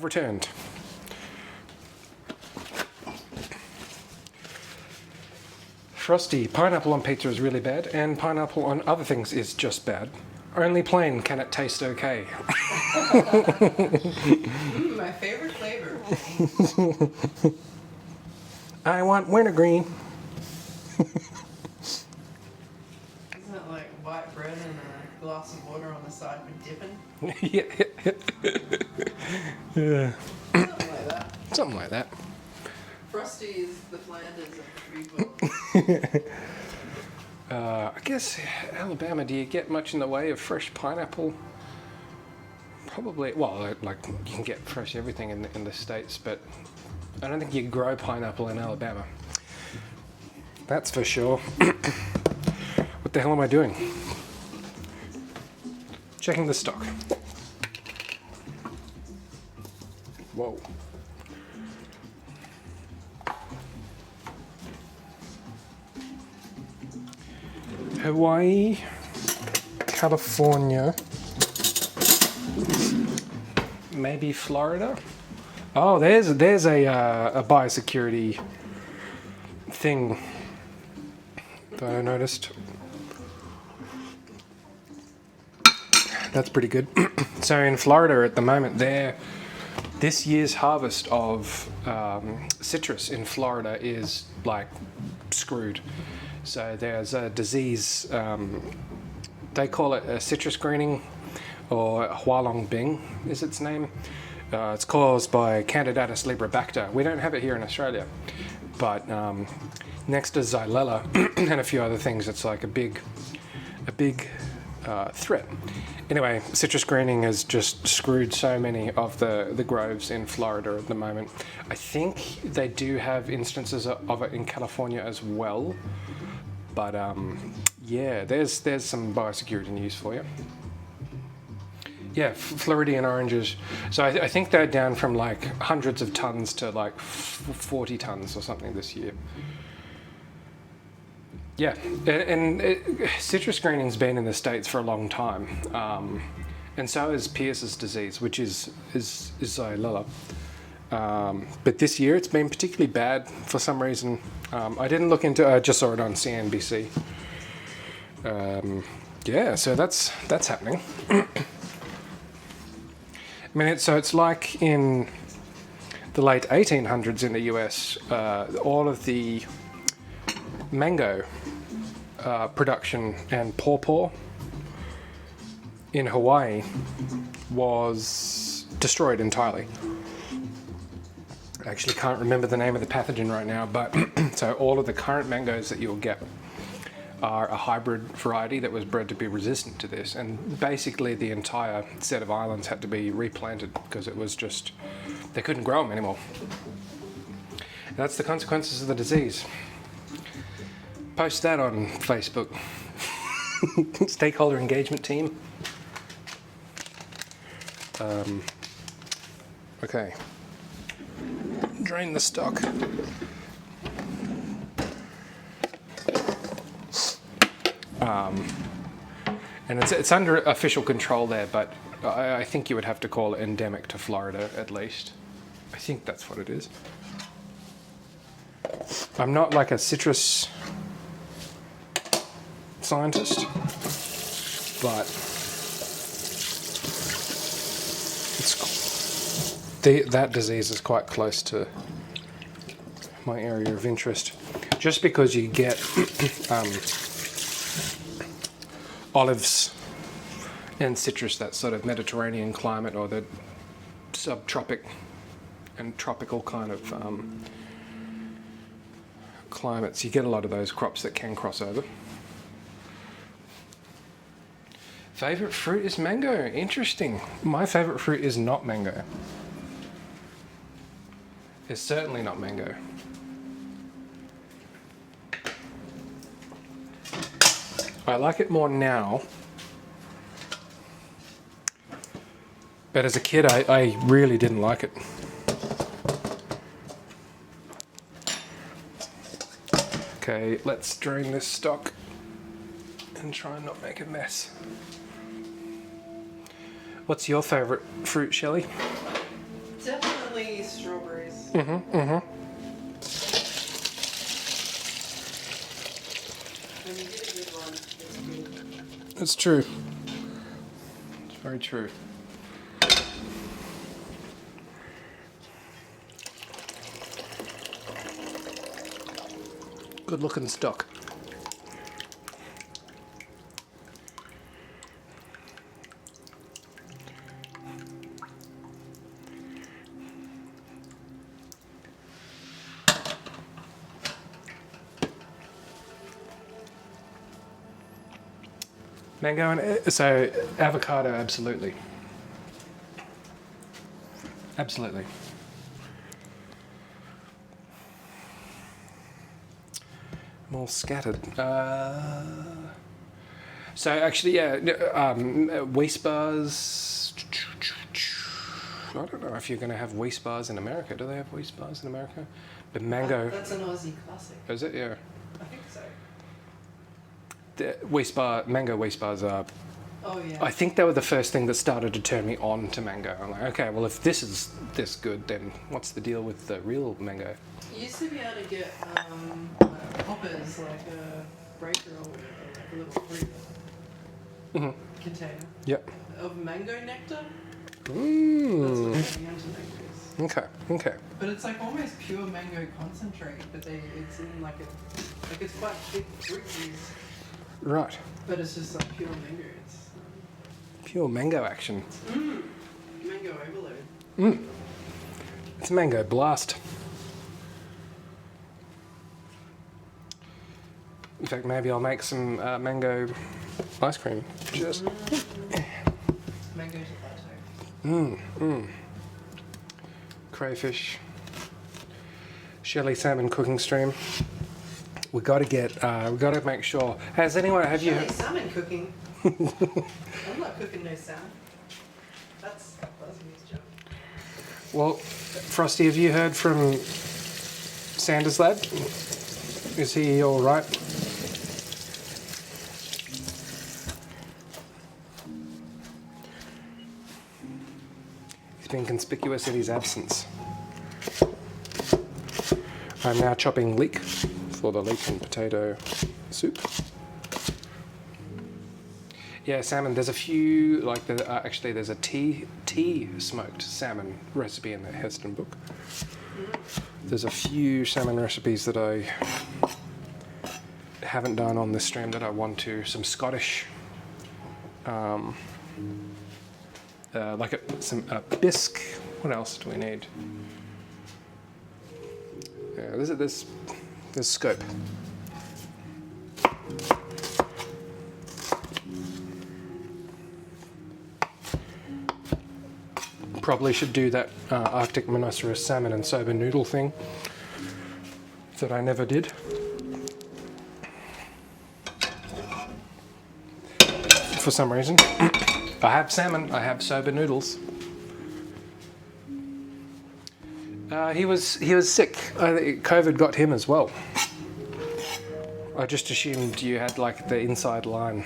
have returned. Frosty, pineapple on pizza is really bad, and pineapple on other things is just bad. Only plain can it taste okay. My favorite flavor. I want wintergreen. Isn't it like white bread and a glass of water on the side for dipping? Yeah. Something like that. Something like that. Frosty is the Flanders of the food world. I guess Alabama, do you get much in the way of fresh pineapple? Probably. Well, like you can get fresh everything in the States, but I don't think you grow pineapple in Alabama. That's for sure. What the hell am I doing? Checking the stock. Whoa. Hawaii, California, maybe Florida. Oh, there's a biosecurity thing that I noticed. That's pretty good. So in Florida at the moment, this year's harvest of citrus in Florida is like screwed. So there's a disease, they call it a citrus greening, or Hualong Bing is its name. It's caused by Candidatus librobacter. We don't have it here in Australia, but next to Xylella and a few other things, it's like a big threat. Anyway, citrus greening has just screwed so many of the groves in Florida at the moment. I think they do have instances of it in California as well. But yeah, there's some biosecurity news for you. Yeah, Floridian oranges. So I think they're down from like hundreds of tons to like 40 tons or something this year. Yeah, and citrus greening's been in the States for a long time, and so is Pierce's disease, which is Xylella. But this year it's been particularly bad for some reason. I didn't look into. I just saw it on CNBC. Yeah, so that's happening. I mean, it's like in the late 1800s in the US, all of the mango production and pawpaw in Hawaii was destroyed entirely. I actually can't remember the name of the pathogen right now, but so all of the current mangoes that you'll get are a hybrid variety that was bred to be resistant to this, and basically the entire set of islands had to be replanted because it was just, they couldn't grow them anymore. And that's the consequences of the disease. Post that on Facebook. Stakeholder engagement team. Okay. Drain the stock. And it's under official control there, but I think you would have to call it endemic to Florida at least. I think that's what it is. I'm not like a citrus scientist, but that disease is quite close to my area of interest. Just because you get olives and citrus, that sort of Mediterranean climate, or the subtropic and tropical kind of climates, you get a lot of those crops that can cross over. Favorite fruit is mango. Interesting. My favorite fruit is not mango. It's certainly not mango. I like it more now. But as a kid, I really didn't like it. Okay, let's drain this stock and try and not make a mess. What's your favourite fruit, Shelley? Definitely Definitely strawberries. Mm-hmm. Mm-hmm. When you get a good one, it's good. It's true. It's very true. Good looking stock. Mango and so avocado, absolutely. Absolutely. More scattered. So actually, yeah, Wheat bars. I don't know if you're going to have Wheat bars in America. Do they have Wheat bars in America? But mango. That's an Aussie classic. Is it? Yeah. I think so. The mango Wheat bars are. Oh yeah. I think they were the first thing that started to turn me on to mango. I'm like, okay, well, if this is this good, then what's the deal with the real mango? You used to be able to get hoppers, like a breaker or whatever, like a little fruit container Yep. of mango nectar. That's what Mm. getting into mangoes. Okay. Okay. But it's like almost pure mango concentrate, but it's in like it's quite thick fruit juice, Right. but it's just like pure mango. It's Pure mango action. mango overload. It's mango blast. In fact, maybe I'll make some mango ice cream. Just. Mango gelato. Crayfish. Shelly salmon cooking stream. We got to get. We got to make sure. Has anyone? Have you? Surely salmon cooking. I'm not cooking no salmon. That's his job. Well, Frosty, have you heard from Sanders lad? Is he all right? He's been conspicuous in his absence. I'm now chopping leek for the leek and potato soup. Yeah, salmon. There's a few like actually there's a tea smoked salmon recipe in the Heston book. There's a few salmon recipes that I haven't done on this stream that I want to. Some Scottish, like some bisque. What else do we need? Yeah, there's scope. Probably should do that Arctic monoceros salmon and soba noodle thing that I never did. For some reason. I have salmon, I have soba noodles. He was sick. I think COVID got him as well. I just assumed you had like the inside line.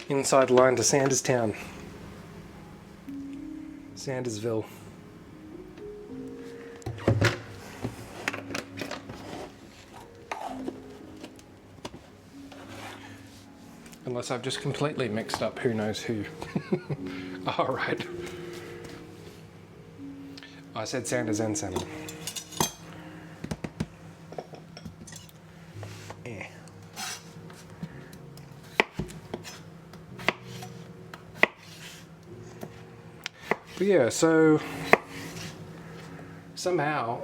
Inside line to Sanderstown. Sandersville. Unless I've just completely mixed up who knows who. All right. I said Sanders and salmon. Eh. But yeah, so somehow,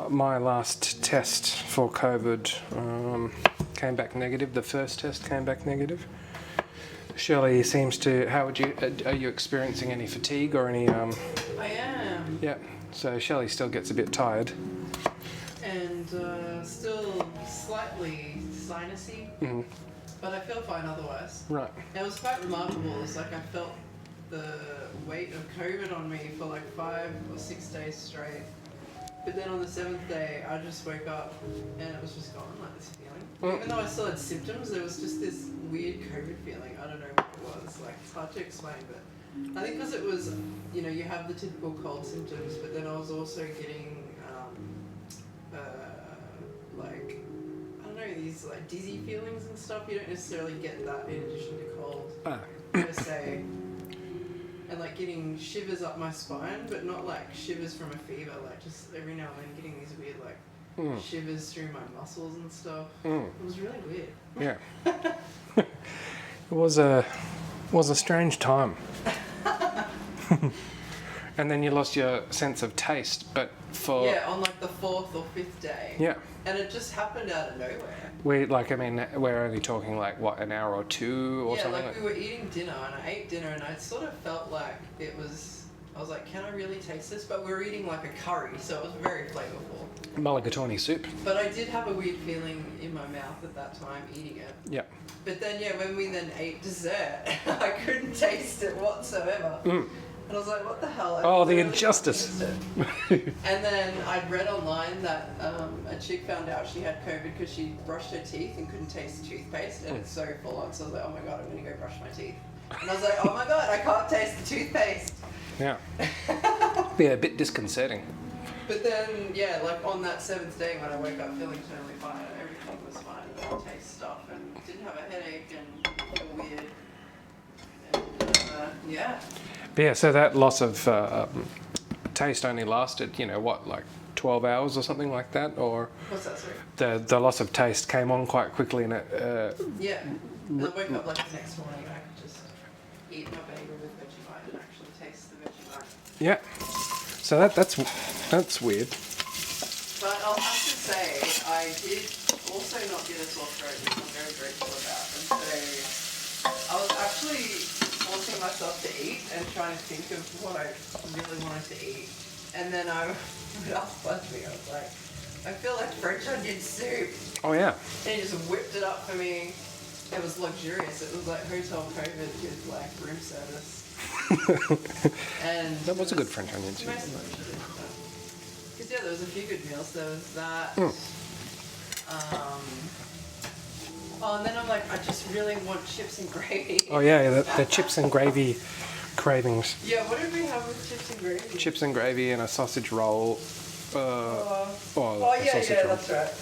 my last test for COVID came back negative. The first test came back negative. Shirley seems to. How would you? Are you experiencing any fatigue or any? I am. Yeah. So Shirley still gets a bit tired. And still slightly sinusy, but I feel fine otherwise. Right. It was quite remarkable. It's like I felt the weight of COVID on me for like 5 or 6 days straight. But then on the 7th day, I just woke up and it was just gone, like this feeling. Even though I still had symptoms, there was just this weird COVID feeling. I don't know what it was. Like, it's hard to explain, but I think because it was, you know, you have the typical cold symptoms, but then I was also getting, like, I don't know, these like dizzy feelings and stuff. You don't necessarily get that in addition to cold, per se. And like getting shivers up my spine, but not like shivers from a fever, like just every now and then getting these weird like shivers through my muscles and stuff. It was really weird. Yeah. It was a strange time. And then you lost your sense of taste, but yeah, on like the 4th or 5th day. Yeah. And it just happened out of nowhere. We're only talking like what, an hour or two or something. Yeah, like we were eating dinner and I ate dinner and I sort of felt like I was like, can I really taste this? But we were eating like a curry, so it was very flavourful. Mulligatawny soup. But I did have a weird feeling in my mouth at that time eating it. Yeah. But then, yeah, when we then ate dessert, I couldn't taste it whatsoever. And I was like, what the hell? The injustice. And then I'd read online that a chick found out she had COVID because she brushed her teeth and couldn't taste toothpaste, and it's so full on. So I was like, oh my god, I'm going to go brush my teeth. And I was like, oh my god, I can't taste the toothpaste. Yeah. Yeah, a bit disconcerting. But then, yeah, like on that 7th day when I woke up feeling totally fine, everything was fine, and I could taste stuff and didn't have a headache and feel weird. And, yeah. But yeah, so that loss of taste only lasted, like 12 hours or something like that, or what's that, sorry? The loss of taste came on quite quickly, and yeah. And I woke up like the next morning and I could just eat my bagel with Vegemite and actually taste the Vegemite. Yeah. So that's weird. But I'll have to say, I did also not get a sore throat, which I'm very grateful about. And so I was actually forcing myself to eat and trying to think of what I really wanted to eat. And then I would ask me, I was like, I feel like French onion soup. Oh yeah. And he just whipped it up for me. It was luxurious. It was like hotel COVID with like room service. And that was a good French onion soup. Because yeah, there was a few good meals. There was that. And then I'm like, I just really want chips and gravy. Oh yeah, the chips and gravy cravings. Yeah, what did we have with chips and gravy? Chips and gravy and a sausage roll. Yeah, that's right.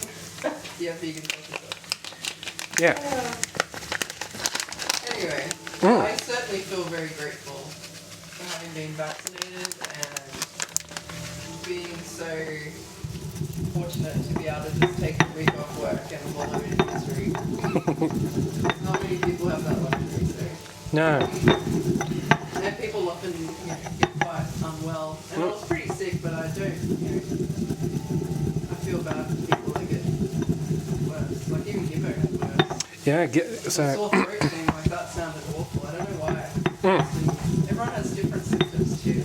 Yeah, vegan sausage roll. Yeah. Anyway, I certainly feel very grateful for having been vaccinated and being so fortunate to be able to just take a week off work and wallow in misery. Not many people have that luxury, so. No. And people often, get quite unwell. And I was pretty sick, but I don't, I feel bad for people that get worse. Like even Gibbo had worse. Yeah, The sore throat thing, like that sounded awful. I don't know why. Everyone has different symptoms too.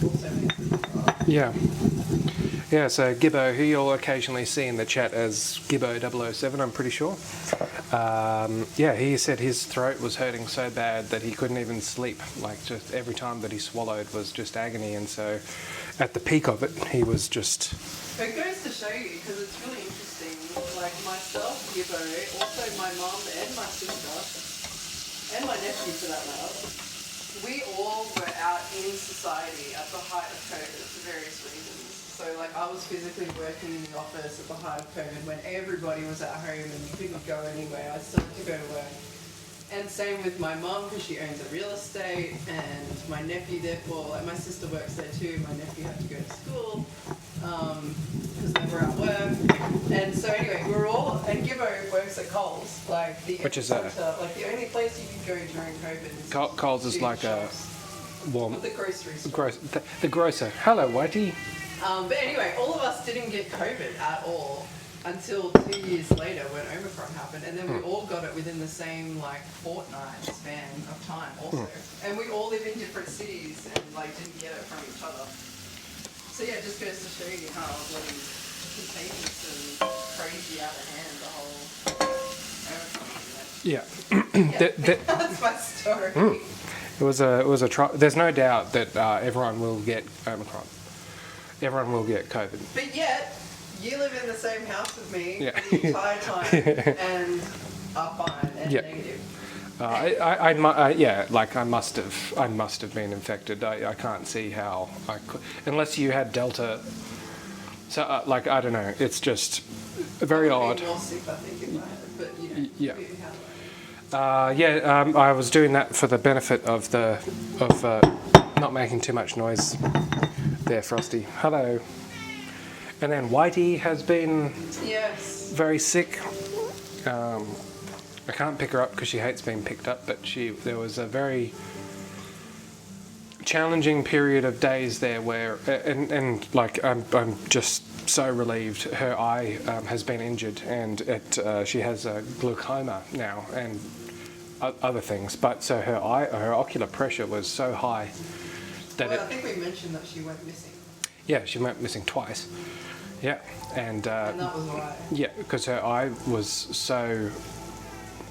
Also makes it hard. Yeah. Yeah, so Gibbo, who you'll occasionally see in the chat as Gibbo007, I'm pretty sure. He said his throat was hurting so bad that he couldn't even sleep. Like, just every time that he swallowed was just agony. And so at the peak of it, he was just... It goes to show you, because it's really interesting. Like myself, Gibbo, also my mum and my sister, and my nephew for that matter, we all were out in society at the height of COVID for various reasons. So like I was physically working in the office at the height of COVID when everybody was at home and you couldn't go anywhere. I still had to go to work. And same with my mum because she owns a real estate, and my nephew therefore, like my sister works there too. My nephew had to go to school because they were at work. And so anyway, we were all, and Gibbo works at Coles, like the Which is like the only place you could go during COVID. Is Coles is like shops. The grocery store. The grocer. Hello, Whitey. But anyway, all of us didn't get COVID at all until 2 years later when Omicron happened, and then we all got it within the same fortnight span of time also. And we all live in different cities and didn't get it from each other. So yeah, it just goes to show you how contagious and crazy out of hand the whole Omicron is. Yeah. That's my story. It was a there's no doubt that everyone will get Omicron. Everyone will get COVID. But yet, you live in the same house with me Yeah. the entire time and are fine and Yeah. negative. Yeah, like I must have been infected. I can't see how I could, unless you had Delta. So, like, I don't know. It's just very odd. More sick, I think, if I had, but you know, Yeah. you have it. I was doing that for the benefit of not making too much noise. There, Frosty. Hello. And then Whitey has been Yes. very sick. I can't pick her up because she hates being picked up, but there was a very challenging period of days there where, and like I'm just so relieved. Her eye has been injured, and she has glaucoma now and other things. But so her ocular pressure was so high that I think we mentioned that she went missing. Yeah, she went missing twice. Yeah, and that was why. Yeah, because her eye was so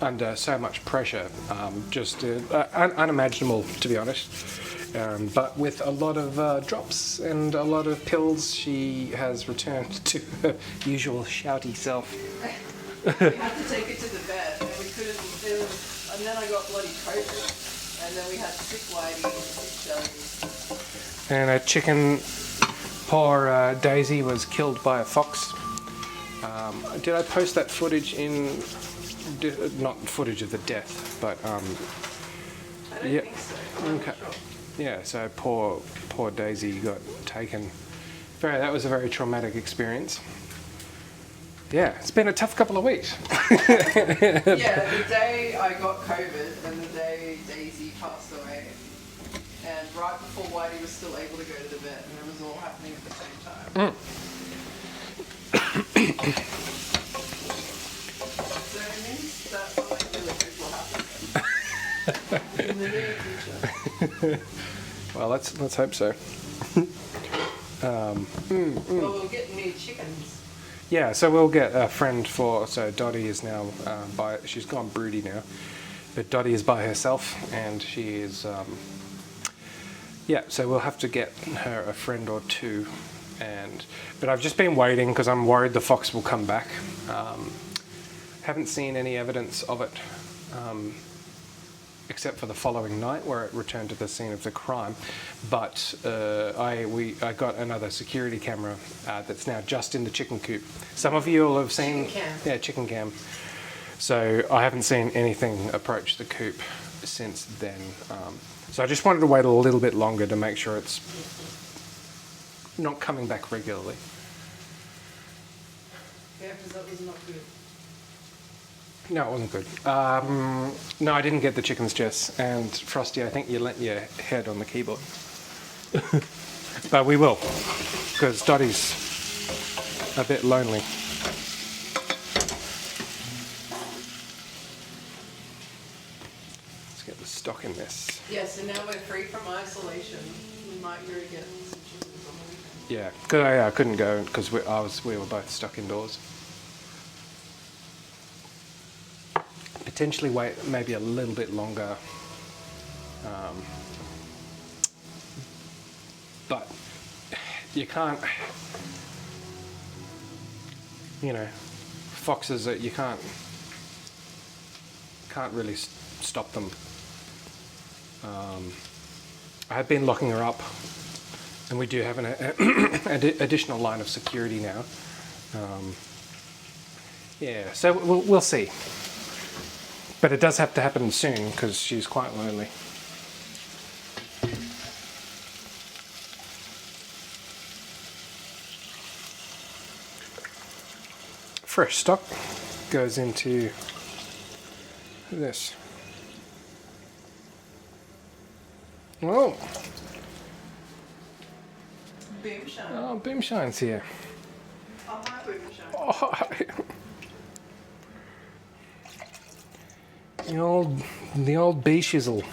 under so much pressure, just unimaginable, to be honest. But with a lot of drops and a lot of pills, she has returned to her usual shouty self. We had to take it to the vet, and we couldn't. And then I got bloody COVID, and then we had sick Whitey and sick Shelly. And a chicken, poor Daisy was killed by a fox. Did I post that footage in? Not footage of the death, but I don't think so. I'm okay. not sure. Yeah, so poor Daisy got taken. That was a very traumatic experience. Yeah, it's been a tough couple of weeks. Yeah, the day I got COVID and the day Daisy passed away, and right before Whitey was still able to go to the vet, and it was all happening at the same time. So it means that something really good will happen in the near future. Well, let's hope so. Well, we'll get new chickens. Yeah, so we'll get a friend so Dottie is now she's gone broody now, but Dottie is by herself, and she is, so we'll have to get her a friend or two, but I've just been waiting because I'm worried the fox will come back. Haven't seen any evidence of it, except for the following night where it returned to the scene of the crime. But I got another security camera that's now just in the chicken coop. Some of you will have seen... Chicken cam. Yeah, chicken cam. So I haven't seen anything approach the coop since then. So I just wanted to wait a little bit longer to make sure it's not coming back regularly. Yeah, because that was not good. No, it wasn't good. No, I didn't get the chickens, Jess. And Frosty, I think you leant your head on the keyboard. But we will, because Dottie's a bit lonely. Let's get the stock in this. Yeah, so now we're free from isolation. We might go get some chickens on the weekend. Yeah, because I couldn't go because we were both stuck indoors. Potentially wait maybe a little bit longer, but you can't, foxes, you can't really stop them. I have been locking her up, and we do have an additional line of security now. So we'll see. But it does have to happen soon because she's quite lonely. Fresh stock goes into this. Oh, Boomshine. oh, Boomshine's here. Oh, hi, Boomshine. Oh, hi. The old bee shizzle.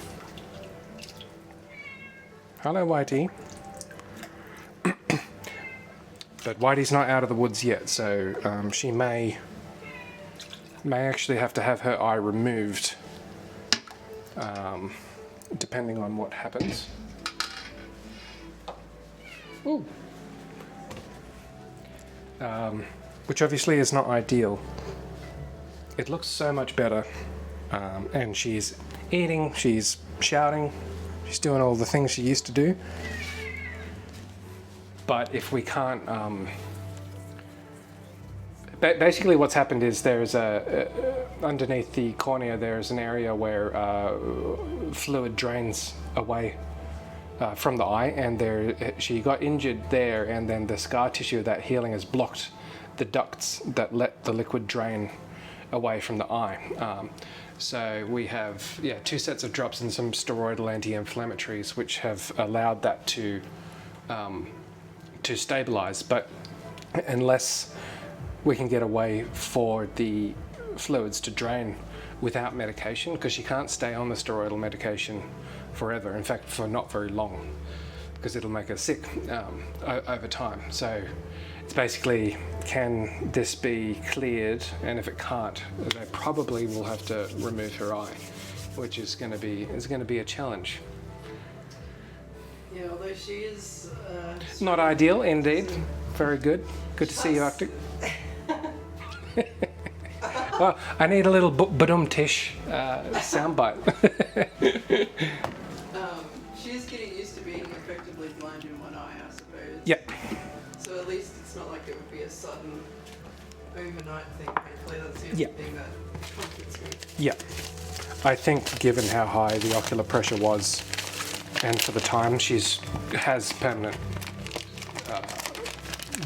Hello, Whitey. But Whitey's not out of the woods yet, so she may actually have to have her eye removed, depending on what happens. Ooh. Which obviously is not ideal. It looks so much better And she's eating, she's shouting, she's doing all the things she used to do. But if we can't, basically what's happened is there's underneath the cornea there's an area where fluid drains away from the eye, and she got injured there, and then the scar tissue of that healing has blocked the ducts that let the liquid drain away from the eye. So we have 2 sets of drops and some steroidal anti-inflammatories which have allowed that to stabilize. But unless we can get a way for the fluids to drain without medication, because she can't stay on the steroidal medication forever, in fact for not very long, because it'll make her sick over time. So it's basically, can this be cleared, and if it can't, they probably will have to remove her eye, which is going to be a challenge. Yeah, although she is Not ideal indeed. Very good to see you, Arctic. Well, I need a little badum-tish soundbite. She is getting used to being effectively blind in one eye, I suppose. Yep. So at least it's not like it would be a sudden overnight thing. Hopefully that's the only thing that comforts me. Yeah. I think given how high the ocular pressure was, and for the time, has permanent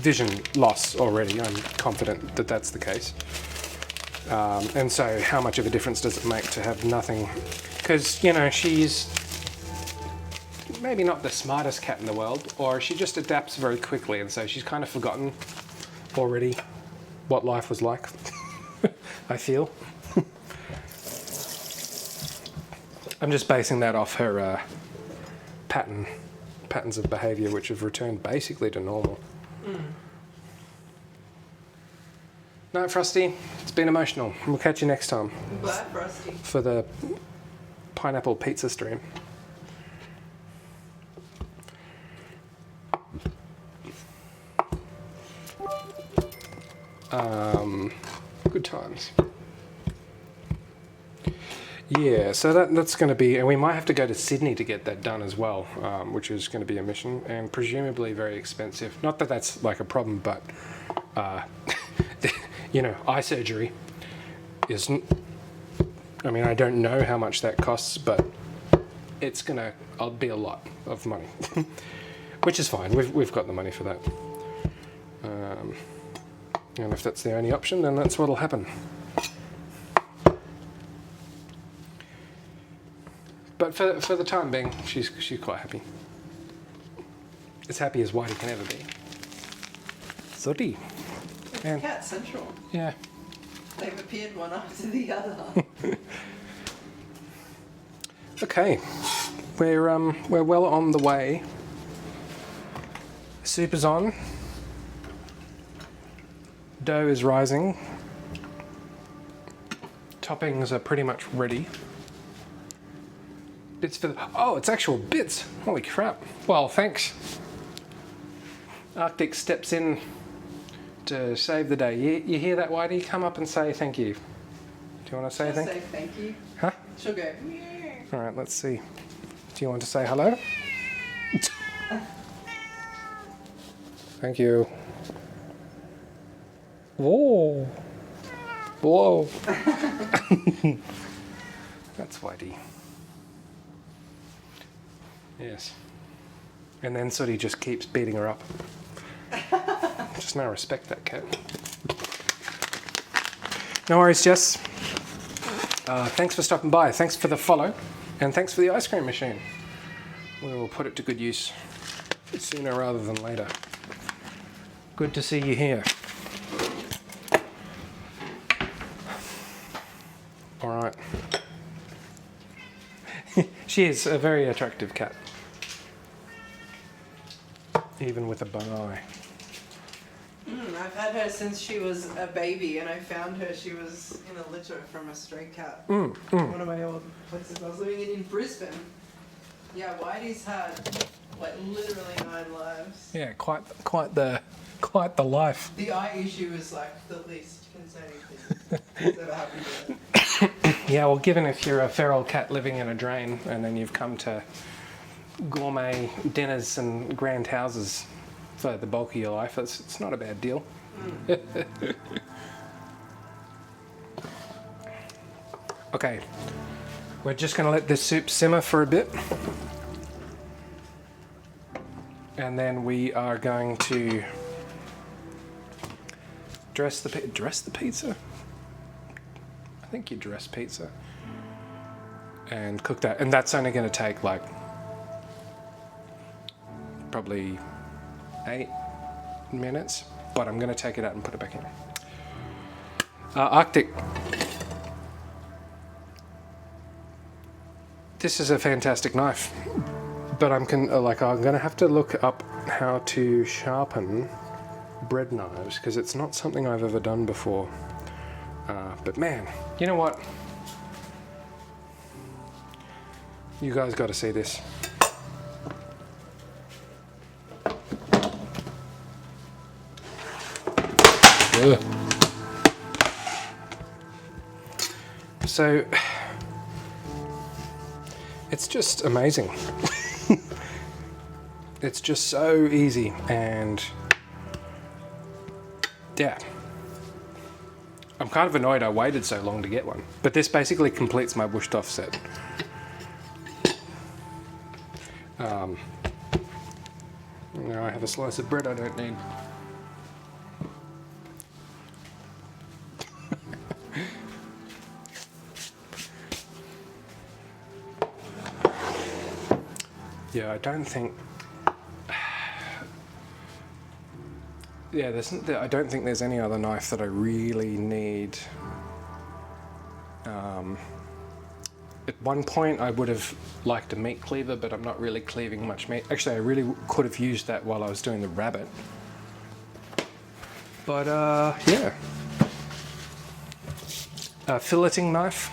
vision loss already. I'm confident that that's the case. And so how much of a difference does it make to have nothing? Because, she's maybe not the smartest cat in the world, or she just adapts very quickly, and so she's kind of forgotten already what life was like, I feel. I'm just basing that off her patterns of behaviour which have returned basically to normal. No, Frosty, it's been emotional. We'll catch you next time. Bye, Frosty. For the pineapple pizza stream. Good times. Yeah, so that's going to be, and we might have to go to Sydney to get that done as well, which is going to be a mission, and presumably very expensive. Not that that's like a problem, but eye surgery isn't. I mean, I don't know how much that costs, but it's gonna be a lot of money, which is fine. We've got the money for that. And if that's the only option, then that's what'll happen. But for the time being, she's quite happy. As happy as Whitey can ever be. Sooty. It's Cat Central. Yeah. They've appeared one after the other. Okay, we're well on the way. Soup is on. Dough is rising. Toppings are pretty much ready. Bits for it's actual bits. Holy crap. Well, thanks. Arctic steps in to save the day. You hear that, Whitey? Come up and say thank you. Do you want to say She'll anything? say thank you. Huh? She'll go. All right, let's see. Do you want to say hello? Thank you. Whoa. Whoa. That's Whitey. Yes. And then Sooty just keeps beating her up. Just no respect, that cat. No worries, Jess. Thanks for stopping by. Thanks for the follow. And thanks for the ice cream machine. We will put it to good use sooner rather than later. Good to see you here. All right. She is a very attractive cat. Even with a bun eye. I've had her since she was a baby, and I found her. She was in a litter from a stray cat. One of my old places I was living in Brisbane. Yeah, Whitey's had like literally 9 lives. Yeah, quite the life. The eye issue is like the least concerning thing that's ever happened to her. Yeah, well, given if you're a feral cat living in a drain and then you've come to gourmet dinners and grand houses for the bulk of your life, it's not a bad deal. Okay, we're just going to let this soup simmer for a bit. And then we are going to dress the pizza? I think you dress pizza. And cook that. And that's only going to take like probably 8 minutes. But I'm going to take it out and put it back in. Arctic. This is a fantastic knife. But I'm going to have to look up how to sharpen bread knives because it's not something I've ever done before. But man, you know what? You guys got to see this. Ugh. So it's just amazing. It's just so easy, and yeah, I'm kind of annoyed I waited so long to get one, but this basically completes my bushed off set. Now I have a slice of bread I don't need. Yeah, I don't think. Yeah, I don't think there's any other knife that I really need. At one point I would have liked a meat cleaver, but I'm not really cleaving much meat. Actually, I really could have used that while I was doing the rabbit. But yeah. A filleting knife.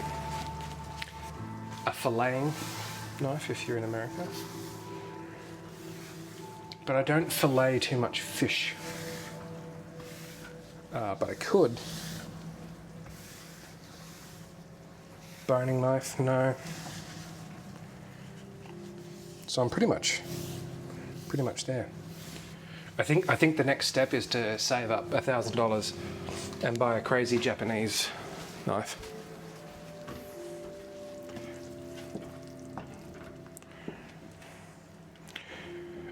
A filleting knife if you're in America. But I don't fillet too much fish. But I could. Boning knife, no. So I'm pretty much there. I think the next step is to save up $1,000 and buy a crazy Japanese knife.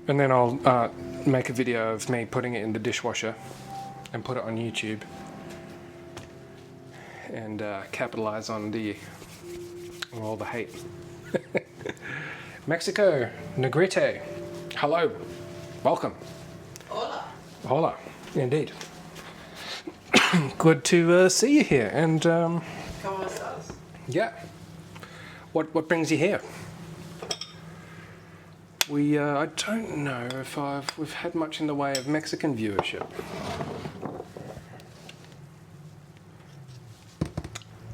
And then I'll make a video of me putting it in the dishwasher and put it on YouTube and capitalize on all the hate. Mexico, Negrete, hello, welcome. Hola. Hola, indeed. Good to see you here. And ¿Cómo estás? yeah, what brings you here? I don't know if we've had much in the way of Mexican viewership.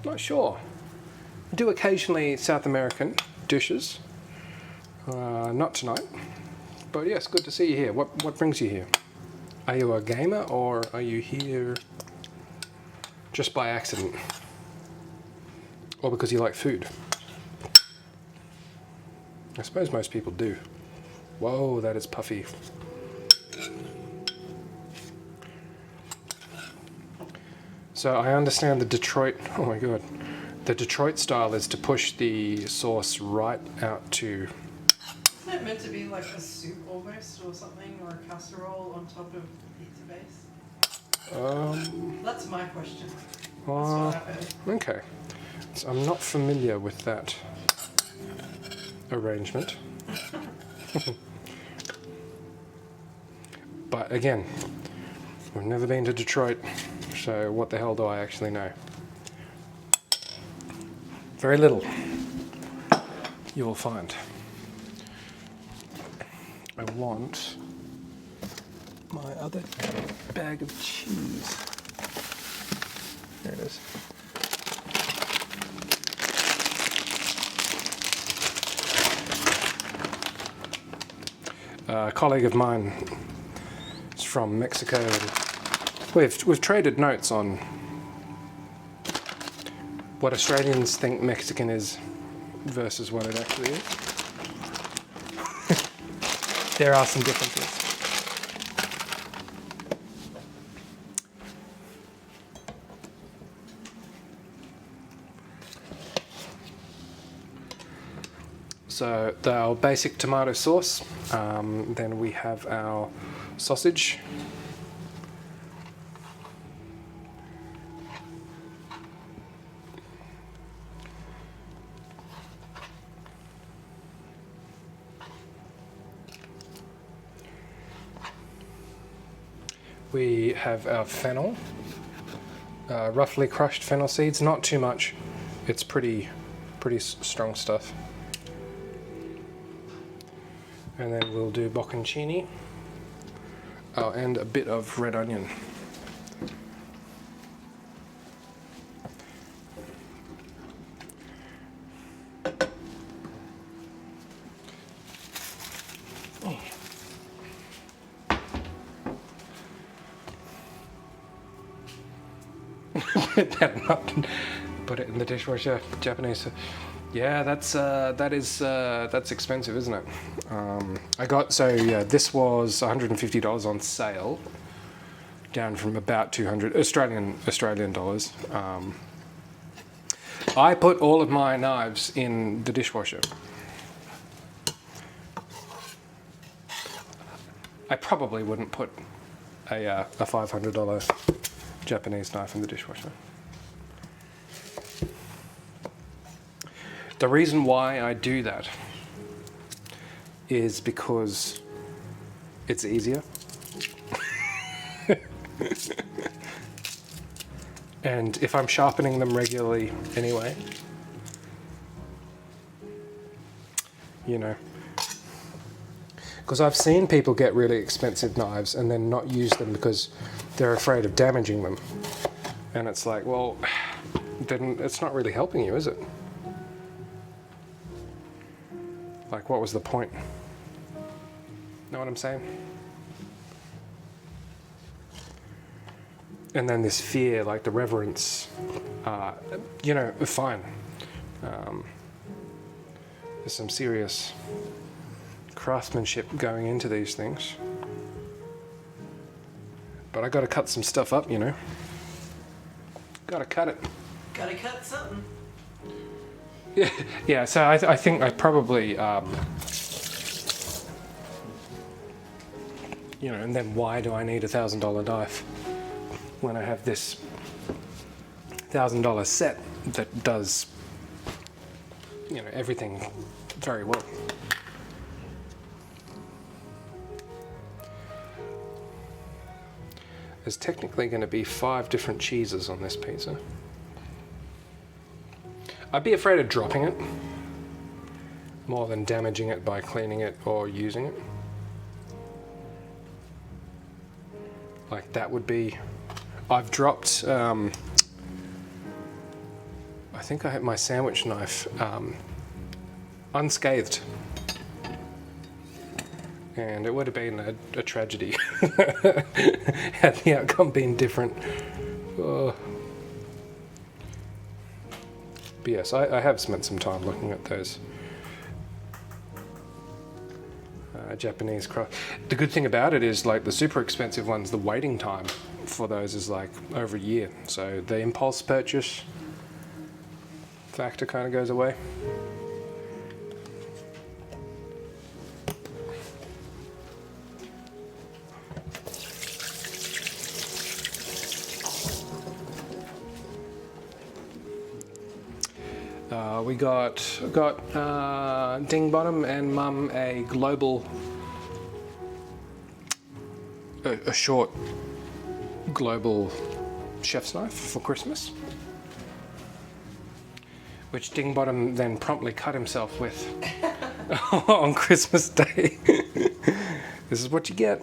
Not sure. I do occasionally South American dishes. Not tonight. But yes, good to see you here. What brings you here? Are you a gamer or are you here just by accident? Or because you like food? I suppose most people do. Whoa, that is puffy. So I understand the Detroit, oh my god, the Detroit style is to push the sauce right out to... Isn't it meant to be like a soup almost or something, or a casserole on top of the pizza base? That's my question. That's what I've heard. Okay. So I'm not familiar with that arrangement. But again, we've never been to Detroit, so what the hell do I actually know? Very little, you will find. I want my other bag of cheese. There it is. A colleague of mine is from Mexico. And we've traded notes on what Australians think Mexican is versus what it actually is. There are some differences. So our basic tomato sauce, then we have our sausage. We have our fennel, roughly crushed fennel seeds, not too much. It's pretty strong stuff. And then we'll do bocconcini. Oh, and a bit of red onion. Put it in the dishwasher. Japanese. Yeah, that's expensive, isn't it? This was $150 on sale, down from about 200 Australian dollars. I put all of my knives in the dishwasher. I probably wouldn't put a $500 Japanese knife in the dishwasher. The reason why I do that is because it's easier. And if I'm sharpening them regularly anyway, you know, because I've seen people get really expensive knives and then not use them because they're afraid of damaging them. And it's like, well, then it's not really helping you, is it? Like, what was the point? Know what I'm saying? And then this fear, like the reverence, fine. There's some serious craftsmanship going into these things. But I gotta cut some stuff up, you know. Gotta cut it. Gotta cut something. Yeah, so I think I probably, and then why do I need a $1,000 knife when I have this $1,000 set that does, everything very well? There's technically going to be 5 different cheeses on this pizza. I'd be afraid of dropping it more than damaging it by cleaning it or using it. Like that would be... I've dropped... I think I had my sandwich knife unscathed. And it would have been a tragedy had the outcome been different. But yes, I have spent some time looking at those Japanese craft. The good thing about it is, like the super expensive ones, the waiting time for those is like over a year. So the impulse purchase factor kind of goes away. We got Ding Bottom and Mum a short global chef's knife for Christmas, which Ding Bottom then promptly cut himself with on Christmas Day. This is what you get.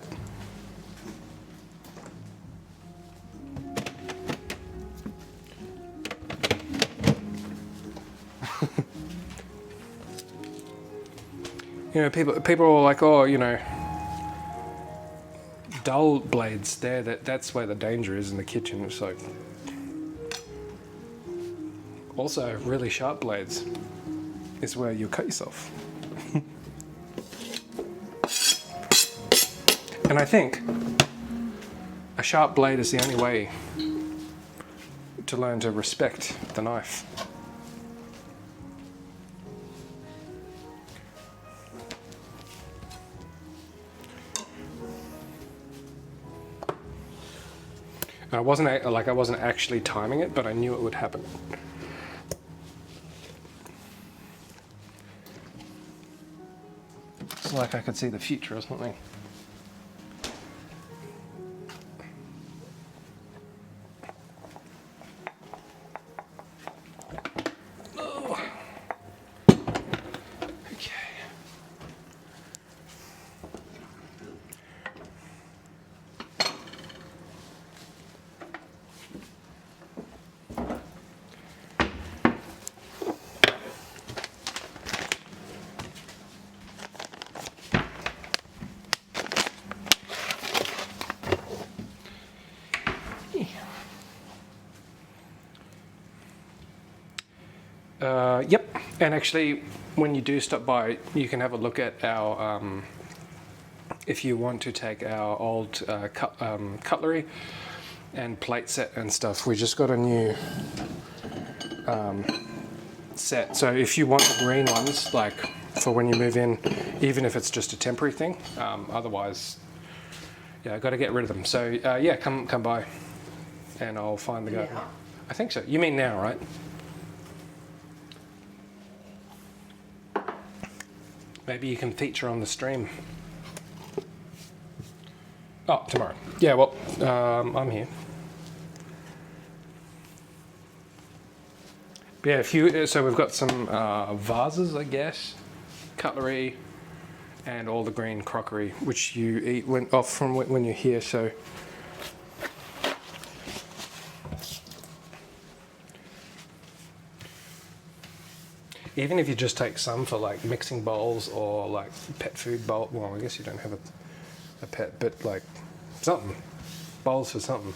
People are like, oh, dull blades there, that's where the danger is in the kitchen. It's like, Also, really sharp blades is where you cut yourself. And I think a sharp blade is the only way to learn to respect the knife. I wasn't actually timing it, but I knew it would happen. It's like I could see the future or something. Oh. Okay. Yep, and actually, when you do stop by, you can have a look at our. If you want to take our old cutlery and plate set and stuff, we just got a new set. So if you want the green ones, like for when you move in, even if it's just a temporary thing, otherwise, yeah, I got to get rid of them. So yeah, come by, and I'll find the guy. Yeah. I think so. You mean now, right? Maybe you can feature on the stream. Oh, tomorrow. Yeah, well, I'm here. But yeah, so we've got some vases, I guess, cutlery, and all the green crockery, which you eat from when you're here. So even if you just take some for like mixing bowls or like pet food bowl. Well, I guess you don't have a pet, but like something, bowls for something.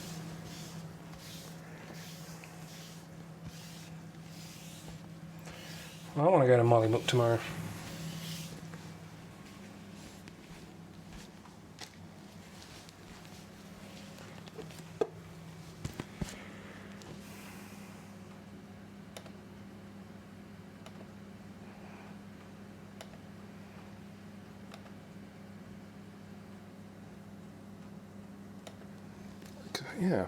I want to go to Mollymook tomorrow. Yeah.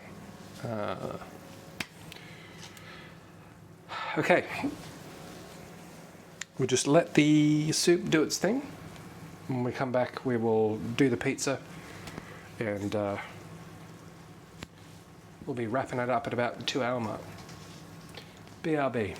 Okay. We'll just let the soup do its thing. When we come back, we will do the pizza, and we'll be wrapping it up at about the 2-hour mark. BRB.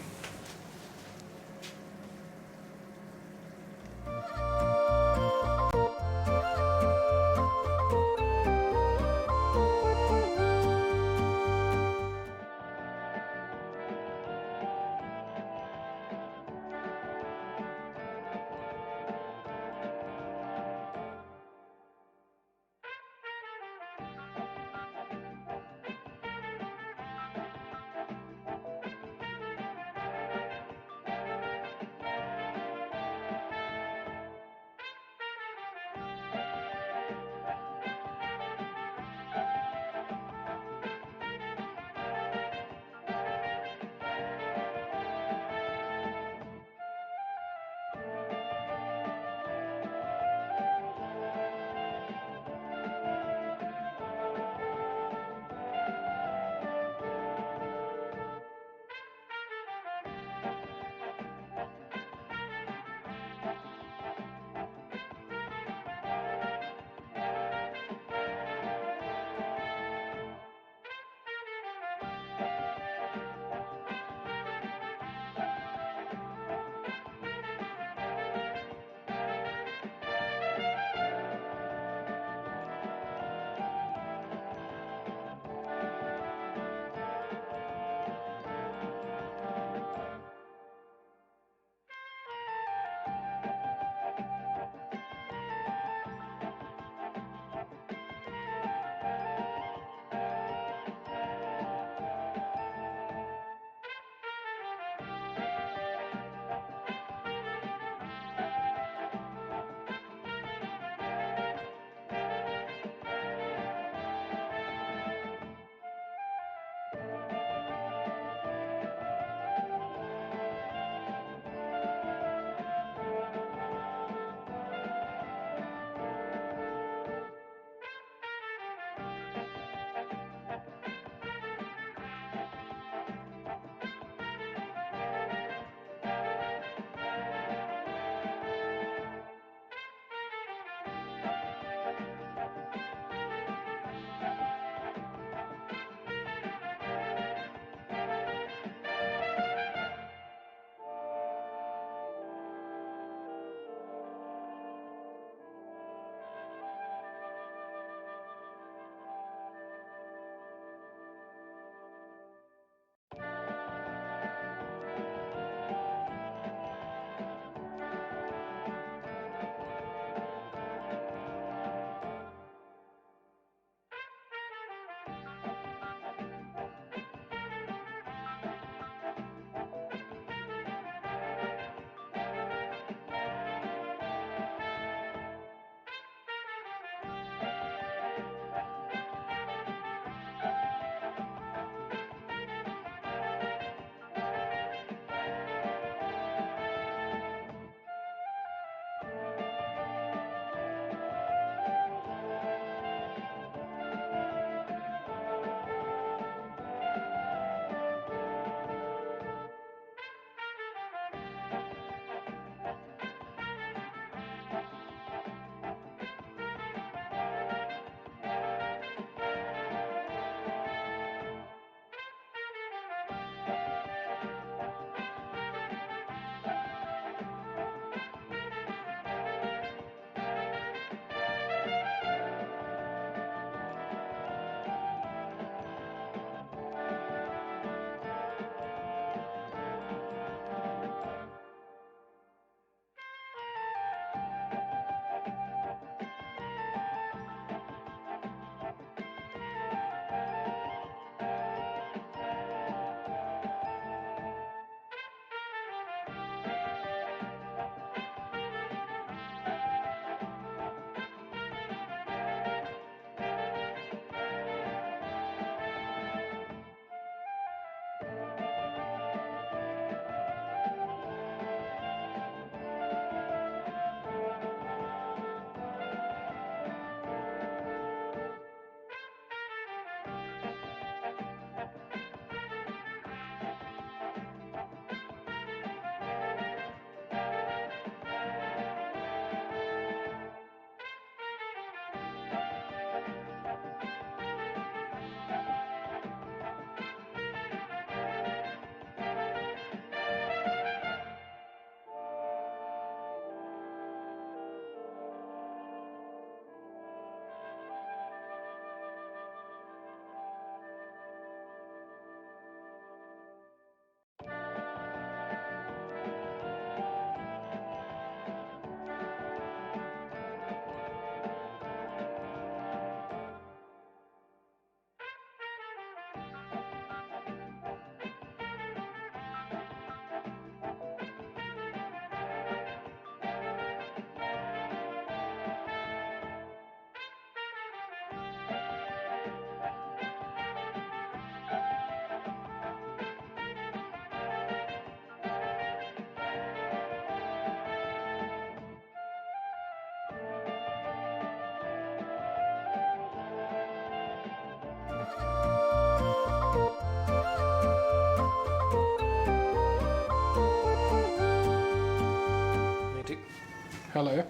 Hello.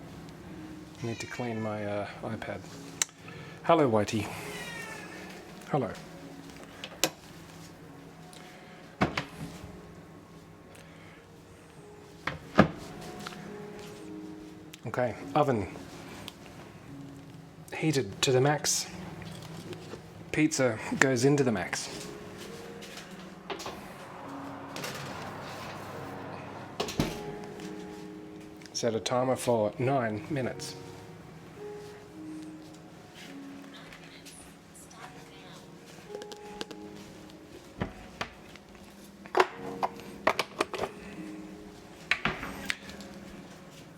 I need to clean my iPad. Hello, Whitey. Hello. Okay, oven heated to the max. Pizza goes into the max. Set a timer for 9 minutes.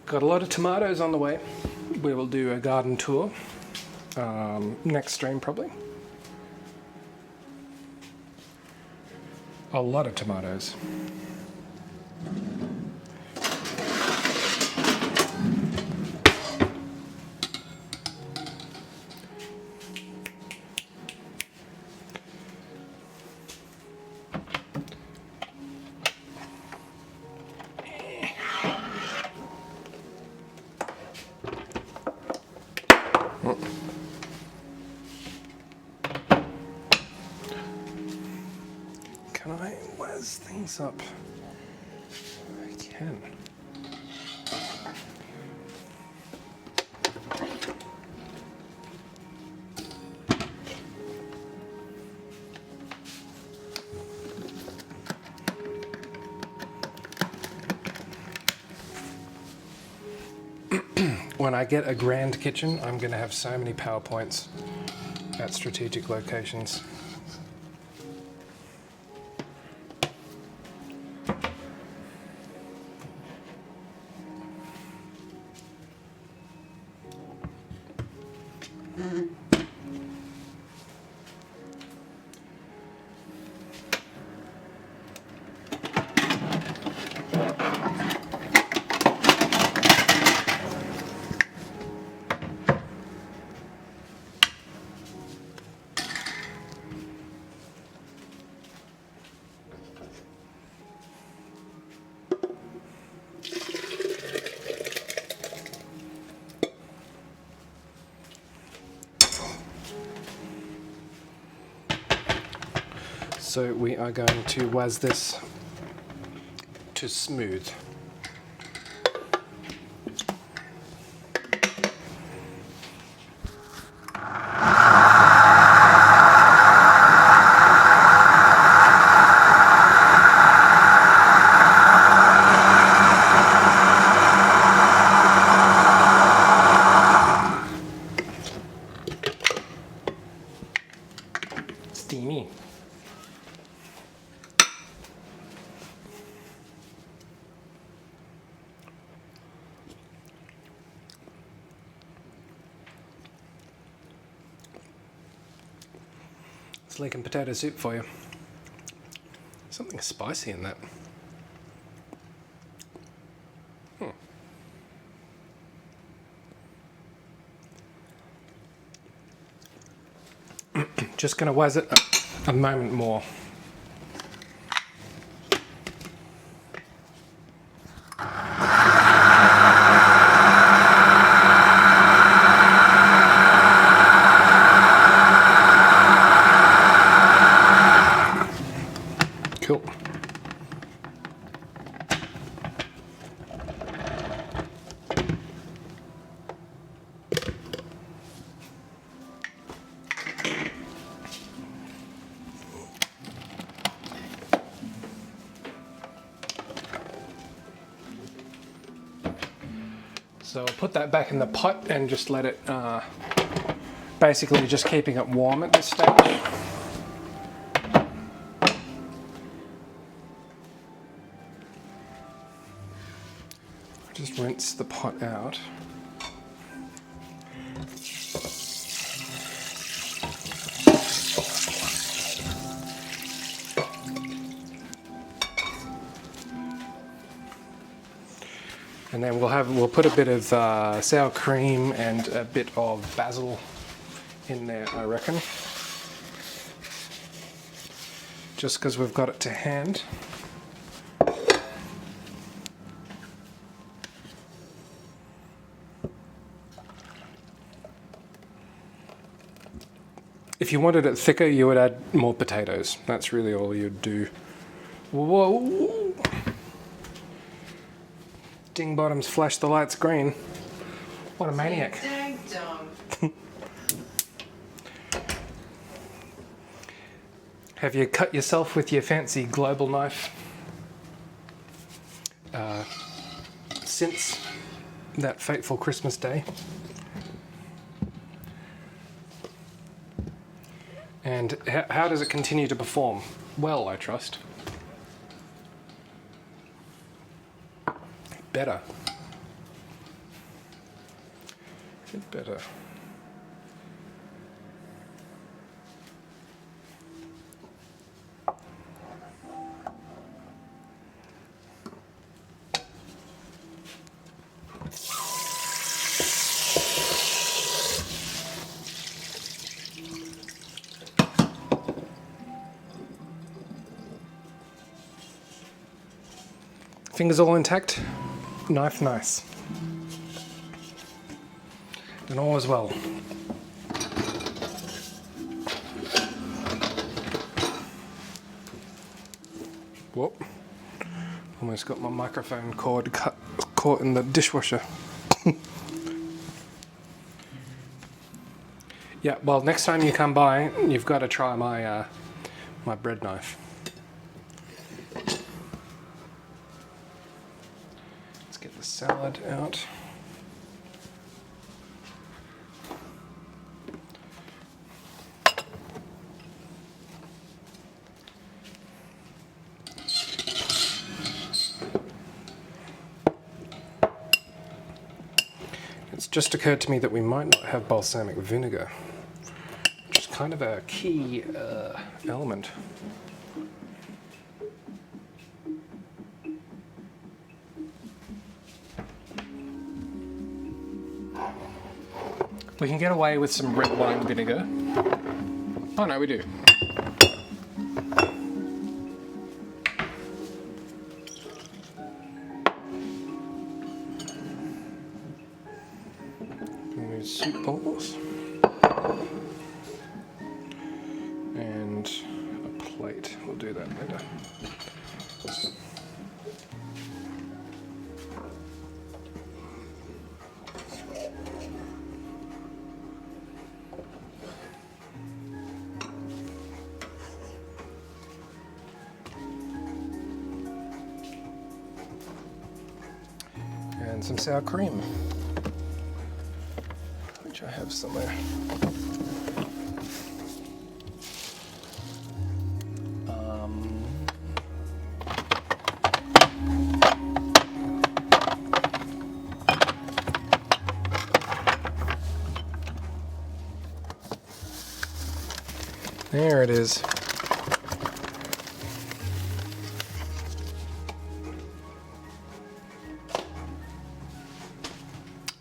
Got a lot of tomatoes on the way. We will do a garden tour next stream probably. A lot of tomatoes. Can I waz things up? I can. When I get a grand kitchen, I'm going to have so many PowerPoints at strategic locations. So we are going to waz this to smooth. Steamy. It's Leek and potato soup for you. Something spicy in that. Just gonna waz it a moment more. Cool. So I'll put that back in the pot and just let it, basically just keeping it warm at this stage. Just rinse the pot out. And then we'll put a bit of sour cream and a bit of basil in there, I reckon. Just because we've got it to hand. If you wanted it thicker, you would add more potatoes. That's really all you'd do. Whoa! Ding bottoms flash the lights green. What a maniac. Dang dong. Have you cut yourself with your fancy global knife since that fateful Christmas day? And how does it continue to perform? Well, I trust. Better. Better. Fingers all intact, knife nice. And all is well. Whoop. Almost got my microphone cord caught in the dishwasher. Yeah, well, next time you come by, you've got to try my my bread knife. Let's get the salad out. It's just occurred to me that we might not have balsamic vinegar, which is kind of a key element. We can get away with some red wine vinegar. Oh no, we do. Soup bowls and a plate. We'll do that later. And some sour cream, which I have somewhere. There it is.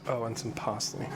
Oh, and some parsley.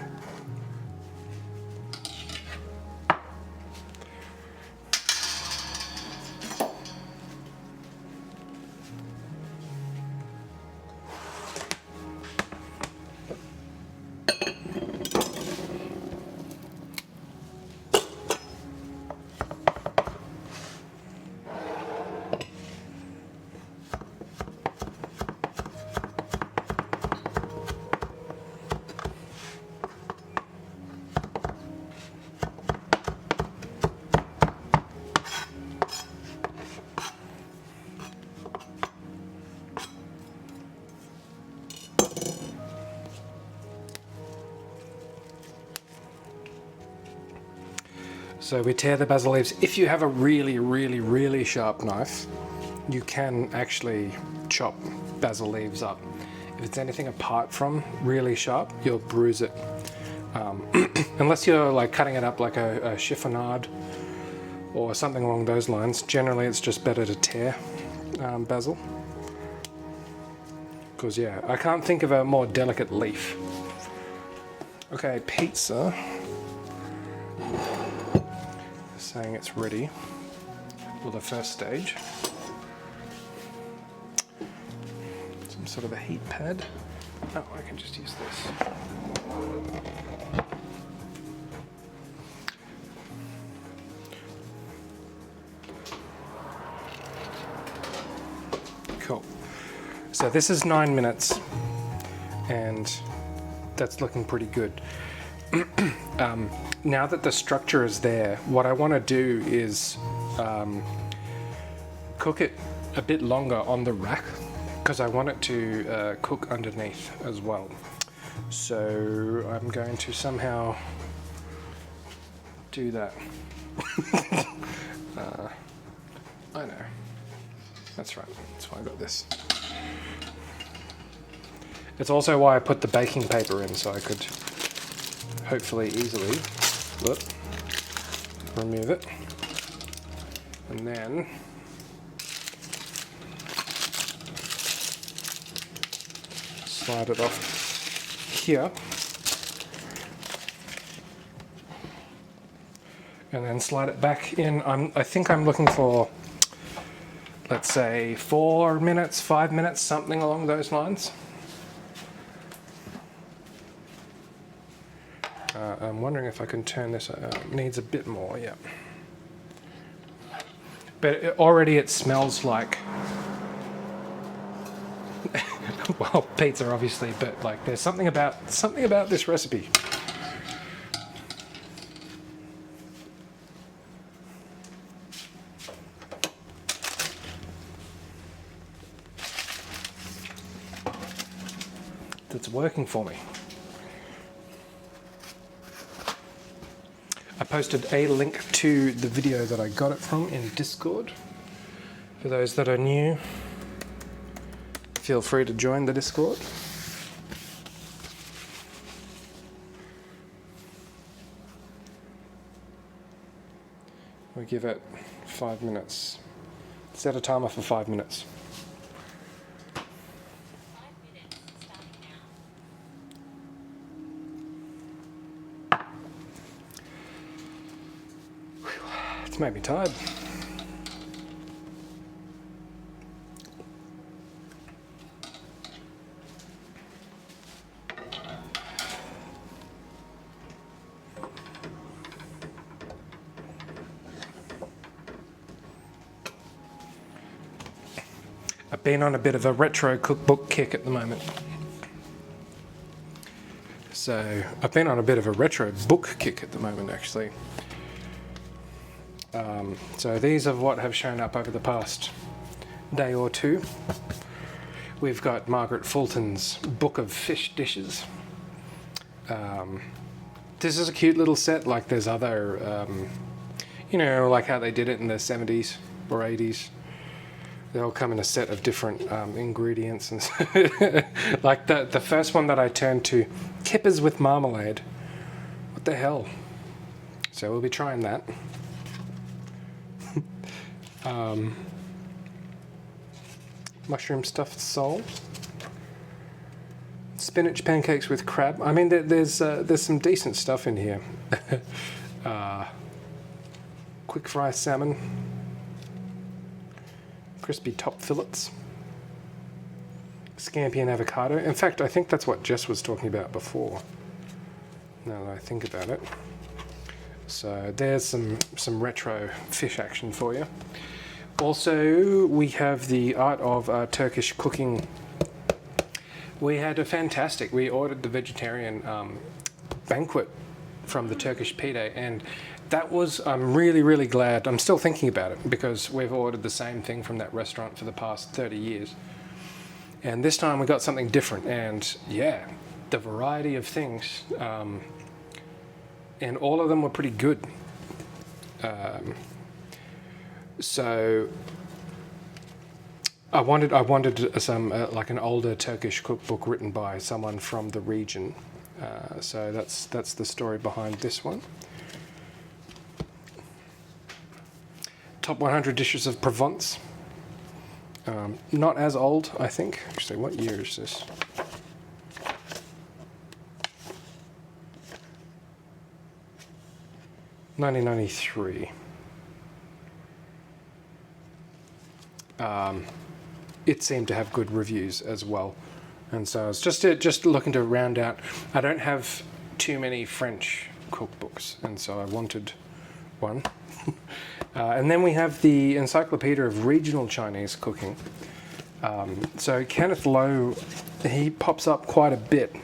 So we tear the basil leaves. If you have a really, really, really sharp knife, you can actually chop basil leaves up. If it's anything apart from really sharp, you'll bruise it. Unless you're like cutting it up like a chiffonade or something along those lines, generally it's just better to tear basil. Because yeah, I can't think of a more delicate leaf. Okay, pizza. Saying it's ready for the first stage. Some sort of a heat pad. Oh, I can just use this. So this is 9 minutes, and that's looking pretty good. Now that the structure is there, what I want to do is cook it a bit longer on the rack, because I want it to cook underneath as well. So I'm going to somehow do that. I know. That's right. That's why I got this. It's also why I put the baking paper in, so I could hopefully easily remove it. And then slide it off here. And then slide it back in. I think I'm looking for, let's say, 4 minutes, 5 minutes, something along those lines. I'm wondering if I can turn this, needs a bit more, yeah. But already it smells like, well, pizza obviously, but like there's something about this recipe. That's working for me. I posted a link to the video that I got it from in Discord. For those that are new, feel free to join the Discord. We give it 5 minutes. Set a timer for 5 minutes. It's made me tired. I've been on a bit of a retro cookbook kick at the moment. So I've been on a bit of a retro book kick at the moment, actually. So these are what have shown up over the past day or two. We've got Margaret Fulton's Book of Fish Dishes. This is a cute little set, like there's other, you know, like how they did it in the 70s or 80s. They all come in a set of different ingredients. And like the first one that I turned to, kippers with marmalade. What the hell? So we'll be trying that. Mushroom stuffed sole, spinach pancakes with crab. I mean, there's some decent stuff in here. Quick fry salmon, crispy top fillets, scampi and avocado. In fact, I think that's what Jess was talking about before, now that I think about it. So there's some retro fish action for you. Also, we have the art of Turkish cooking. We had a fantastic, we ordered the vegetarian banquet from the Turkish pide, and that was, I'm really glad, I'm still thinking about it, because we've ordered the same thing from that restaurant for the past 30 years. And this time we got something different, and yeah, the variety of things, and all of them were pretty good. So I wanted some like an older Turkish cookbook written by someone from the region. So that's the story behind this one. Top 100 dishes of Provence. Not as old, I think. Actually, what year is this? $1993. It seemed to have good reviews as well, and so I was just looking to round out. I don't have too many French cookbooks, and so I wanted one. And then we have the Encyclopedia of Regional Chinese Cooking. So Kenneth Lowe, he pops up quite a bit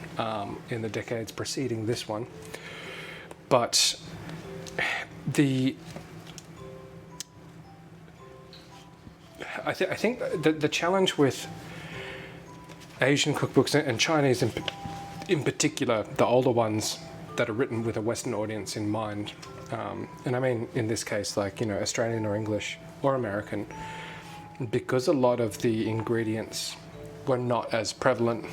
in the decades preceding this one, but I think the challenge with Asian cookbooks and Chinese in particular, the older ones that are written with a Western audience in mind, and I mean in this case like Australian or English or American, because a lot of the ingredients were not as prevalent,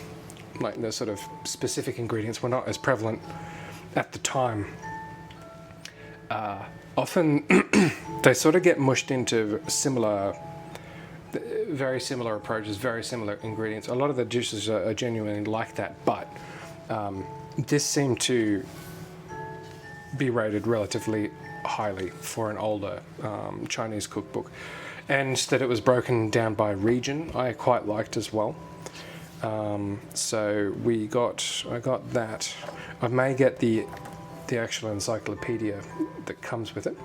like the sort of specific ingredients were not as prevalent at the time. Often they sort of get mushed into very similar approaches, very similar ingredients. A lot of the dishes are genuinely like that, but this seemed to be rated relatively highly for an older Chinese cookbook, and that it was broken down by region I quite liked as well. So I got that. I may get the actual encyclopedia that comes with it.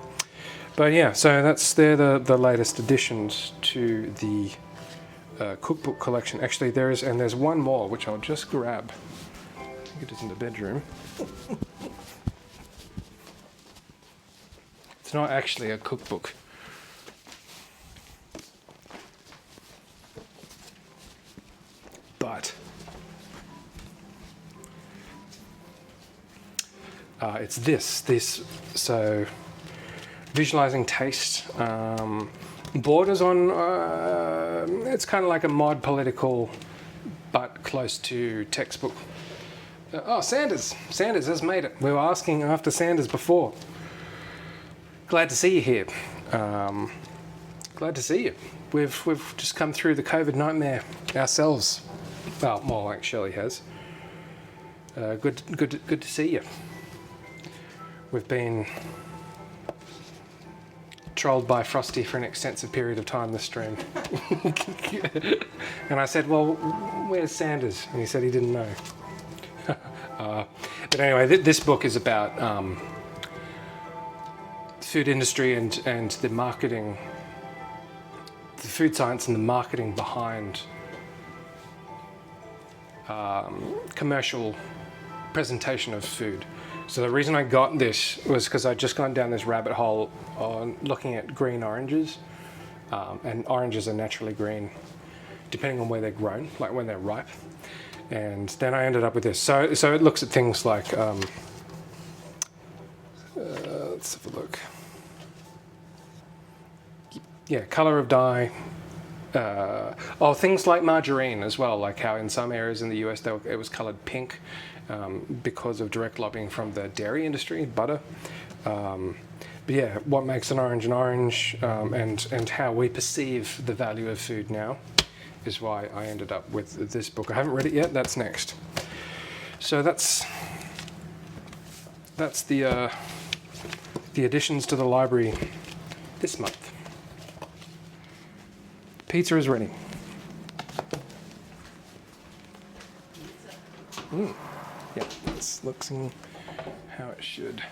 But yeah, so they're the latest additions to the cookbook collection. Actually, there's one more which I'll just grab. I think it is in the bedroom. It's not actually a cookbook. But it's this. So visualizing taste borders on. It's kind of like a mod political, but close to textbook. Sanders has made it. We were asking after Sanders before. Glad to see you here. Glad to see you. We've just come through the COVID nightmare ourselves. Well, more like Shirley has. Good to see you. We've been trolled by Frosty for an extensive period of time this stream. And I said, well, where's Sanders? And he said he didn't know. But anyway, this book is about food industry and the marketing, the food science and the marketing behind commercial presentation of food. So the reason I got this was because I'd just gone down this rabbit hole on looking at green oranges, and oranges are naturally green depending on where they're grown, like when they're ripe. And then I ended up with this. So it looks at things like, let's have a look. Yeah, color of dye. Things like margarine as well, like how in some areas in the US it was colored pink because of direct lobbying from the dairy industry, butter. But yeah, what makes an orange, and how we perceive the value of food now is why I ended up with this book. I haven't read it yet. That's next. So that's the additions to the library this month. Pizza is ready. Yeah, it's looking how it should.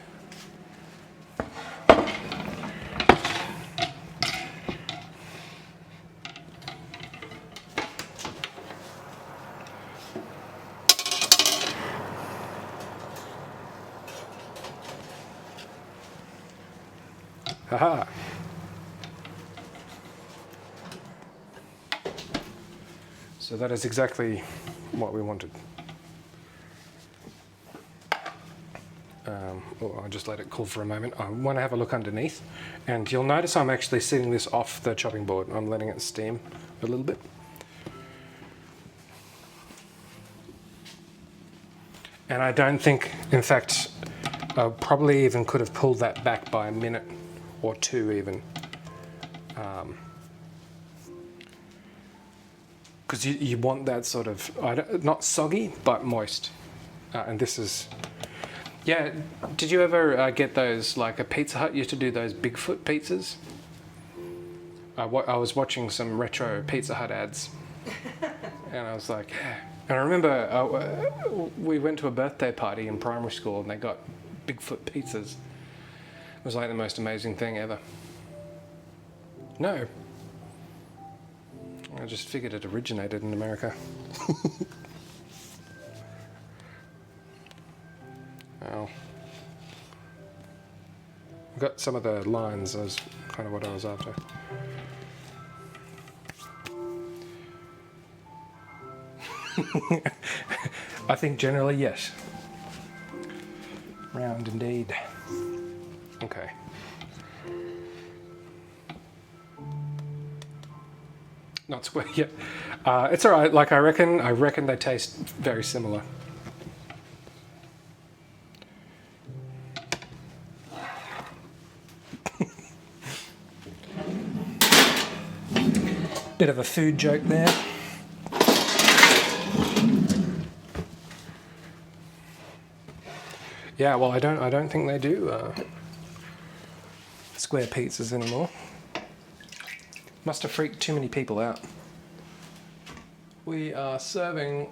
Haha. So that is exactly what we wanted. I'll just let it cool for a moment. I want to have a look underneath, and you'll notice I'm actually setting this off the chopping board. I'm letting it steam a little bit. And I don't think, in fact, I probably even could have pulled that back by a minute or two even. Because you want that sort of, not soggy, but moist. And this is, yeah, did you ever get those, like a Pizza Hut used to do those Bigfoot pizzas? I was watching some retro Pizza Hut ads, and I was like, yeah. And I remember we went to a birthday party in primary school and they got Bigfoot pizzas. It was like the most amazing thing ever. No. I just figured it originated in America. Oh. Got some of the lines, as kind of what I was after. I think generally yes. Round indeed. Okay. Not square yet. It's all right. Like I reckon they taste very similar. Bit of a food joke there. Yeah, well, I don't think they do square pizzas anymore. Must have freaked too many people out. We are serving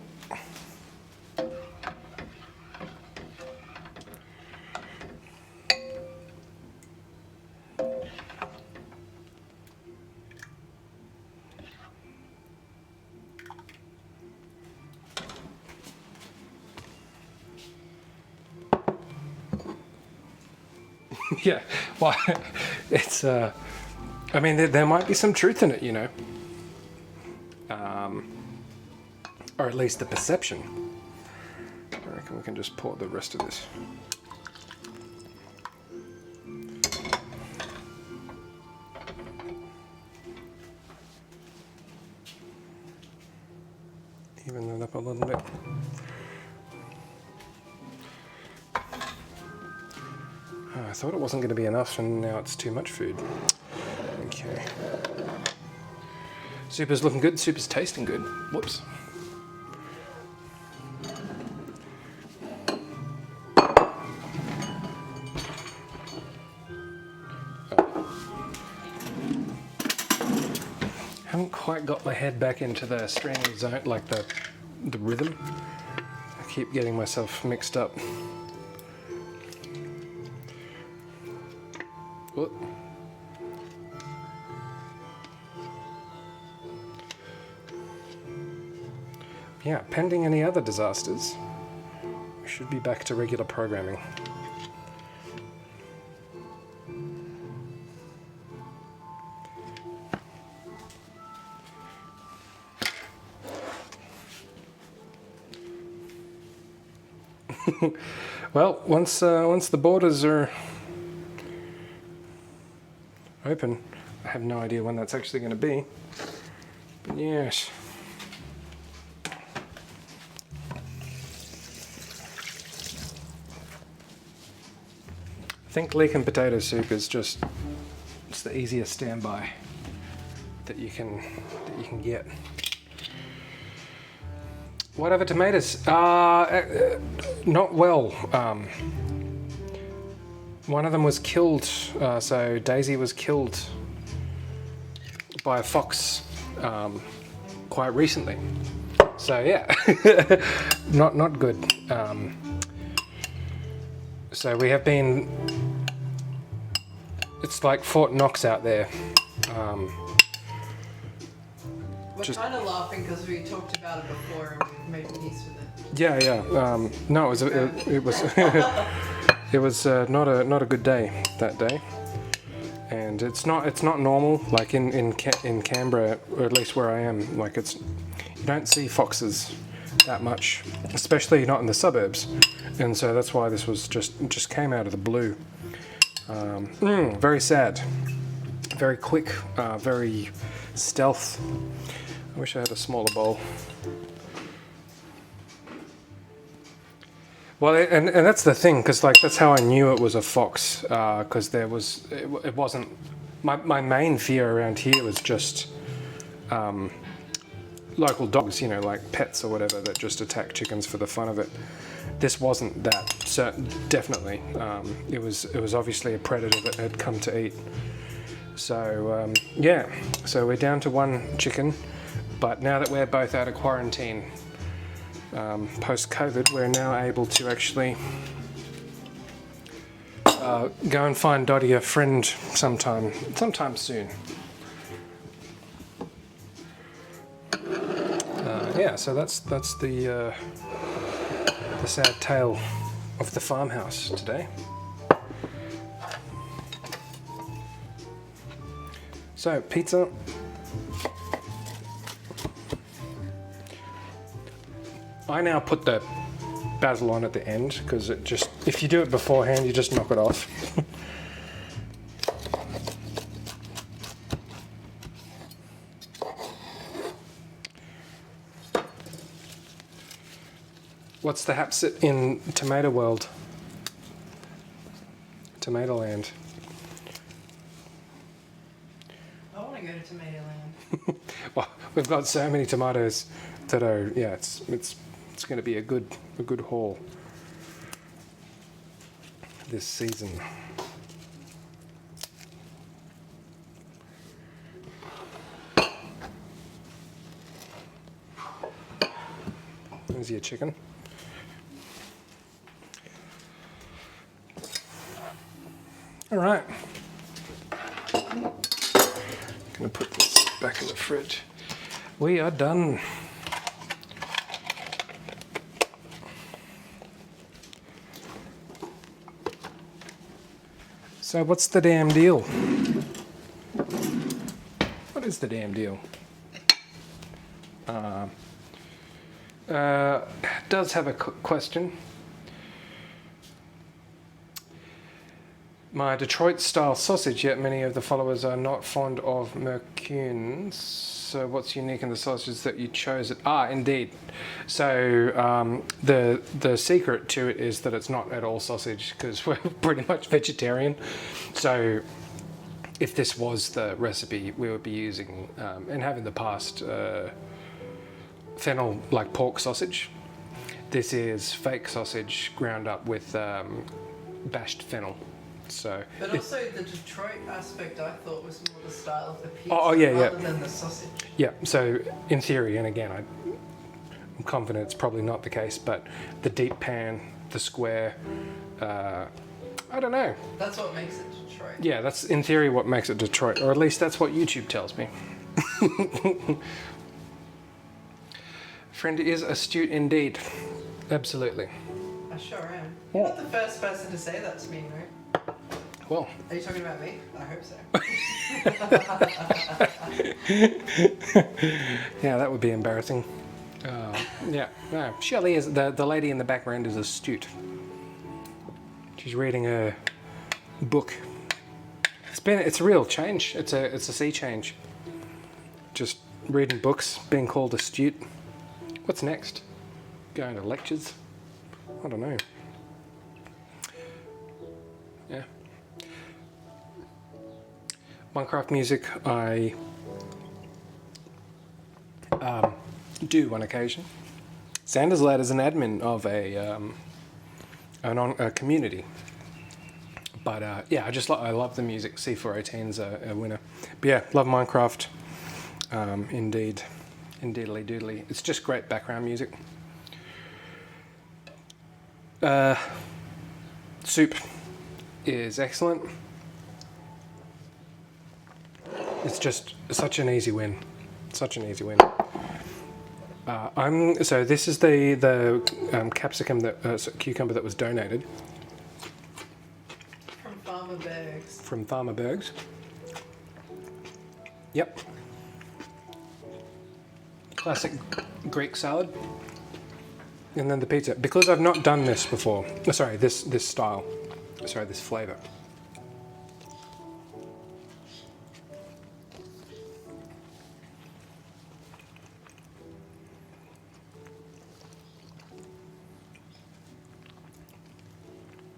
yeah, well, it's, I mean, there might be some truth in it, you know. Or at least the perception. I reckon we can just pour the rest of this. Even that up a little bit. I thought it wasn't going to be enough, and now it's too much food. Okay. Soup is looking good. Soup is tasting good. Whoops. Haven't quite got my head back into the streaming zone, like the rhythm. I keep getting myself mixed up. Whoop. Yeah, pending any other disasters, we should be back to regular programming. Well, once the borders are open, I have no idea when that's actually going to be. But yes. I think leek and potato soup is just it's the easiest standby that you can get. What other tomatoes? Not well. One of them was killed, so Daisy was killed by a fox quite recently. So yeah, not good. So we have been. It's like Fort Knox out there. We're kind of laughing because we talked about it before and we made peace with it. Yeah. No, it was it was not a good day that day, and it's not normal. Like in Canberra, or at least where I am, like you don't see foxes that much, especially not in the suburbs, and so that's why this was just came out of the blue. Very sad, very quick, very stealth. I wish I had a smaller bowl. Well, and that's the thing, because like that's how I knew it was a fox, because it wasn't. My main fear around here was just local dogs, you know, like pets or whatever that just attack chickens for the fun of it. This wasn't that. So definitely, it was obviously a predator that had come to eat. So yeah, so we're down to one chicken, but now that we're both out of quarantine. Post-COVID, we're now able to actually go and find Dottie a friend sometime soon. yeah, so that's the sad tale of the farmhouse today. So pizza. I now put the basil on at the end because it just, if you do it beforehand, you just knock it off. What's the hapsit in Tomato World? Tomato Land. I want to go to Tomato Land. Well, we've got so many tomatoes that are, yeah, it's going to be a good haul this season. There's your chicken. All right. Gonna put this back in the fridge. We are done. So what's the damn deal? What is the damn deal? Does have a question. My Detroit-style sausage, yet many of the followers are not fond of mercunes. So what's unique in the sausages that you chose? Indeed. So the secret to it is that it's not at all sausage because we're pretty much vegetarian. So if this was the recipe, we would be using, and have in the past, Fennel, like pork sausage. This is fake sausage ground up with bashed fennel. So, but also the Detroit aspect I thought was more the style of the pizza rather than the sausage. Yeah, so in theory, and again, I'm confident it's probably not the case, but the deep pan, the square, I don't know. That's what makes it Detroit. Yeah, that's in theory what makes it Detroit, or at least that's what YouTube tells me. Friend is astute indeed. Absolutely. I sure am. You're not the first person to say that to me, right? Well. Are you talking about me? I hope so. Yeah, that would be embarrassing. Yeah, no. Shelley is the lady in the background is astute. She's reading a book. It's a real change. It's a sea change. Just reading books, being called astute. What's next? Going to lectures? I don't know. Yeah. Minecraft music I do on occasion. Sanders Lad is an admin of a community. But yeah, I love the music. C418's a winner. But yeah, love Minecraft. Indeed. Indeedly doodly. It's just great background music. Soup is excellent. It's just such an easy win. Such an easy win. So this is the capsicum cucumber that was donated. From Farmer Bergs. From Farmer Bergs. Yep. Classic Greek salad. And then the pizza. Because I've not done this before. Sorry, this style. Sorry, this flavour.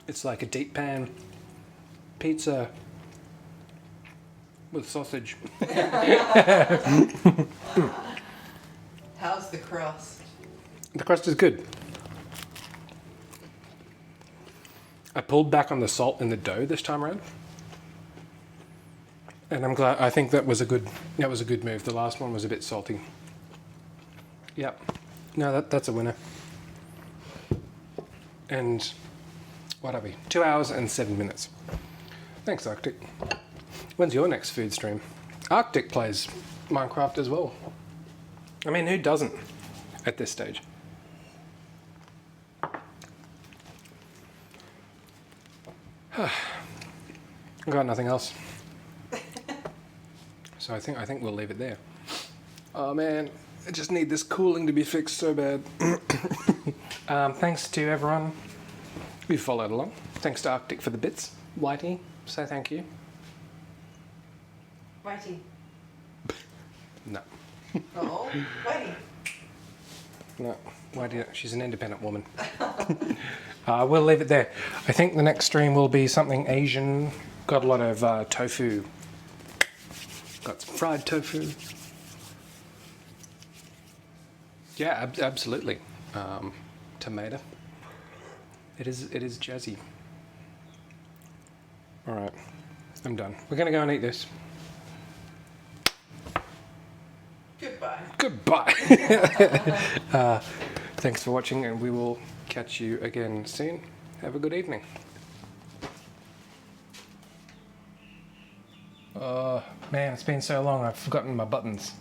It's like a deep pan pizza with sausage. How's the crust? The crust is good. I pulled back on the salt in the dough this time around. And I'm glad. I think that was a good move. The last one was a bit salty. Yep. No, that's a winner. And what are we? 2 hours and 7 minutes. Thanks, Arctic. When's your next food stream? Arctic plays Minecraft as well. I mean, who doesn't? at this stage. I've got nothing else. So I think we'll leave it there. Oh man, I just need this cooling to be fixed so bad. Thanks to everyone who followed along. Thanks to Arctic for the bits. Whitey, say thank you. Whitey. No. Oh, Whitey. No. Whitey, she's an independent woman. We'll leave it there. I think the next stream will be something Asian. Got a lot of tofu. Got some fried tofu. Yeah, absolutely. Tomato. It is jazzy. All right, I'm done. We're gonna go and eat this. Goodbye. Goodbye. Thanks for watching, and we will catch you again soon. Have a good evening. Oh man, it's been so long. I've forgotten my buttons.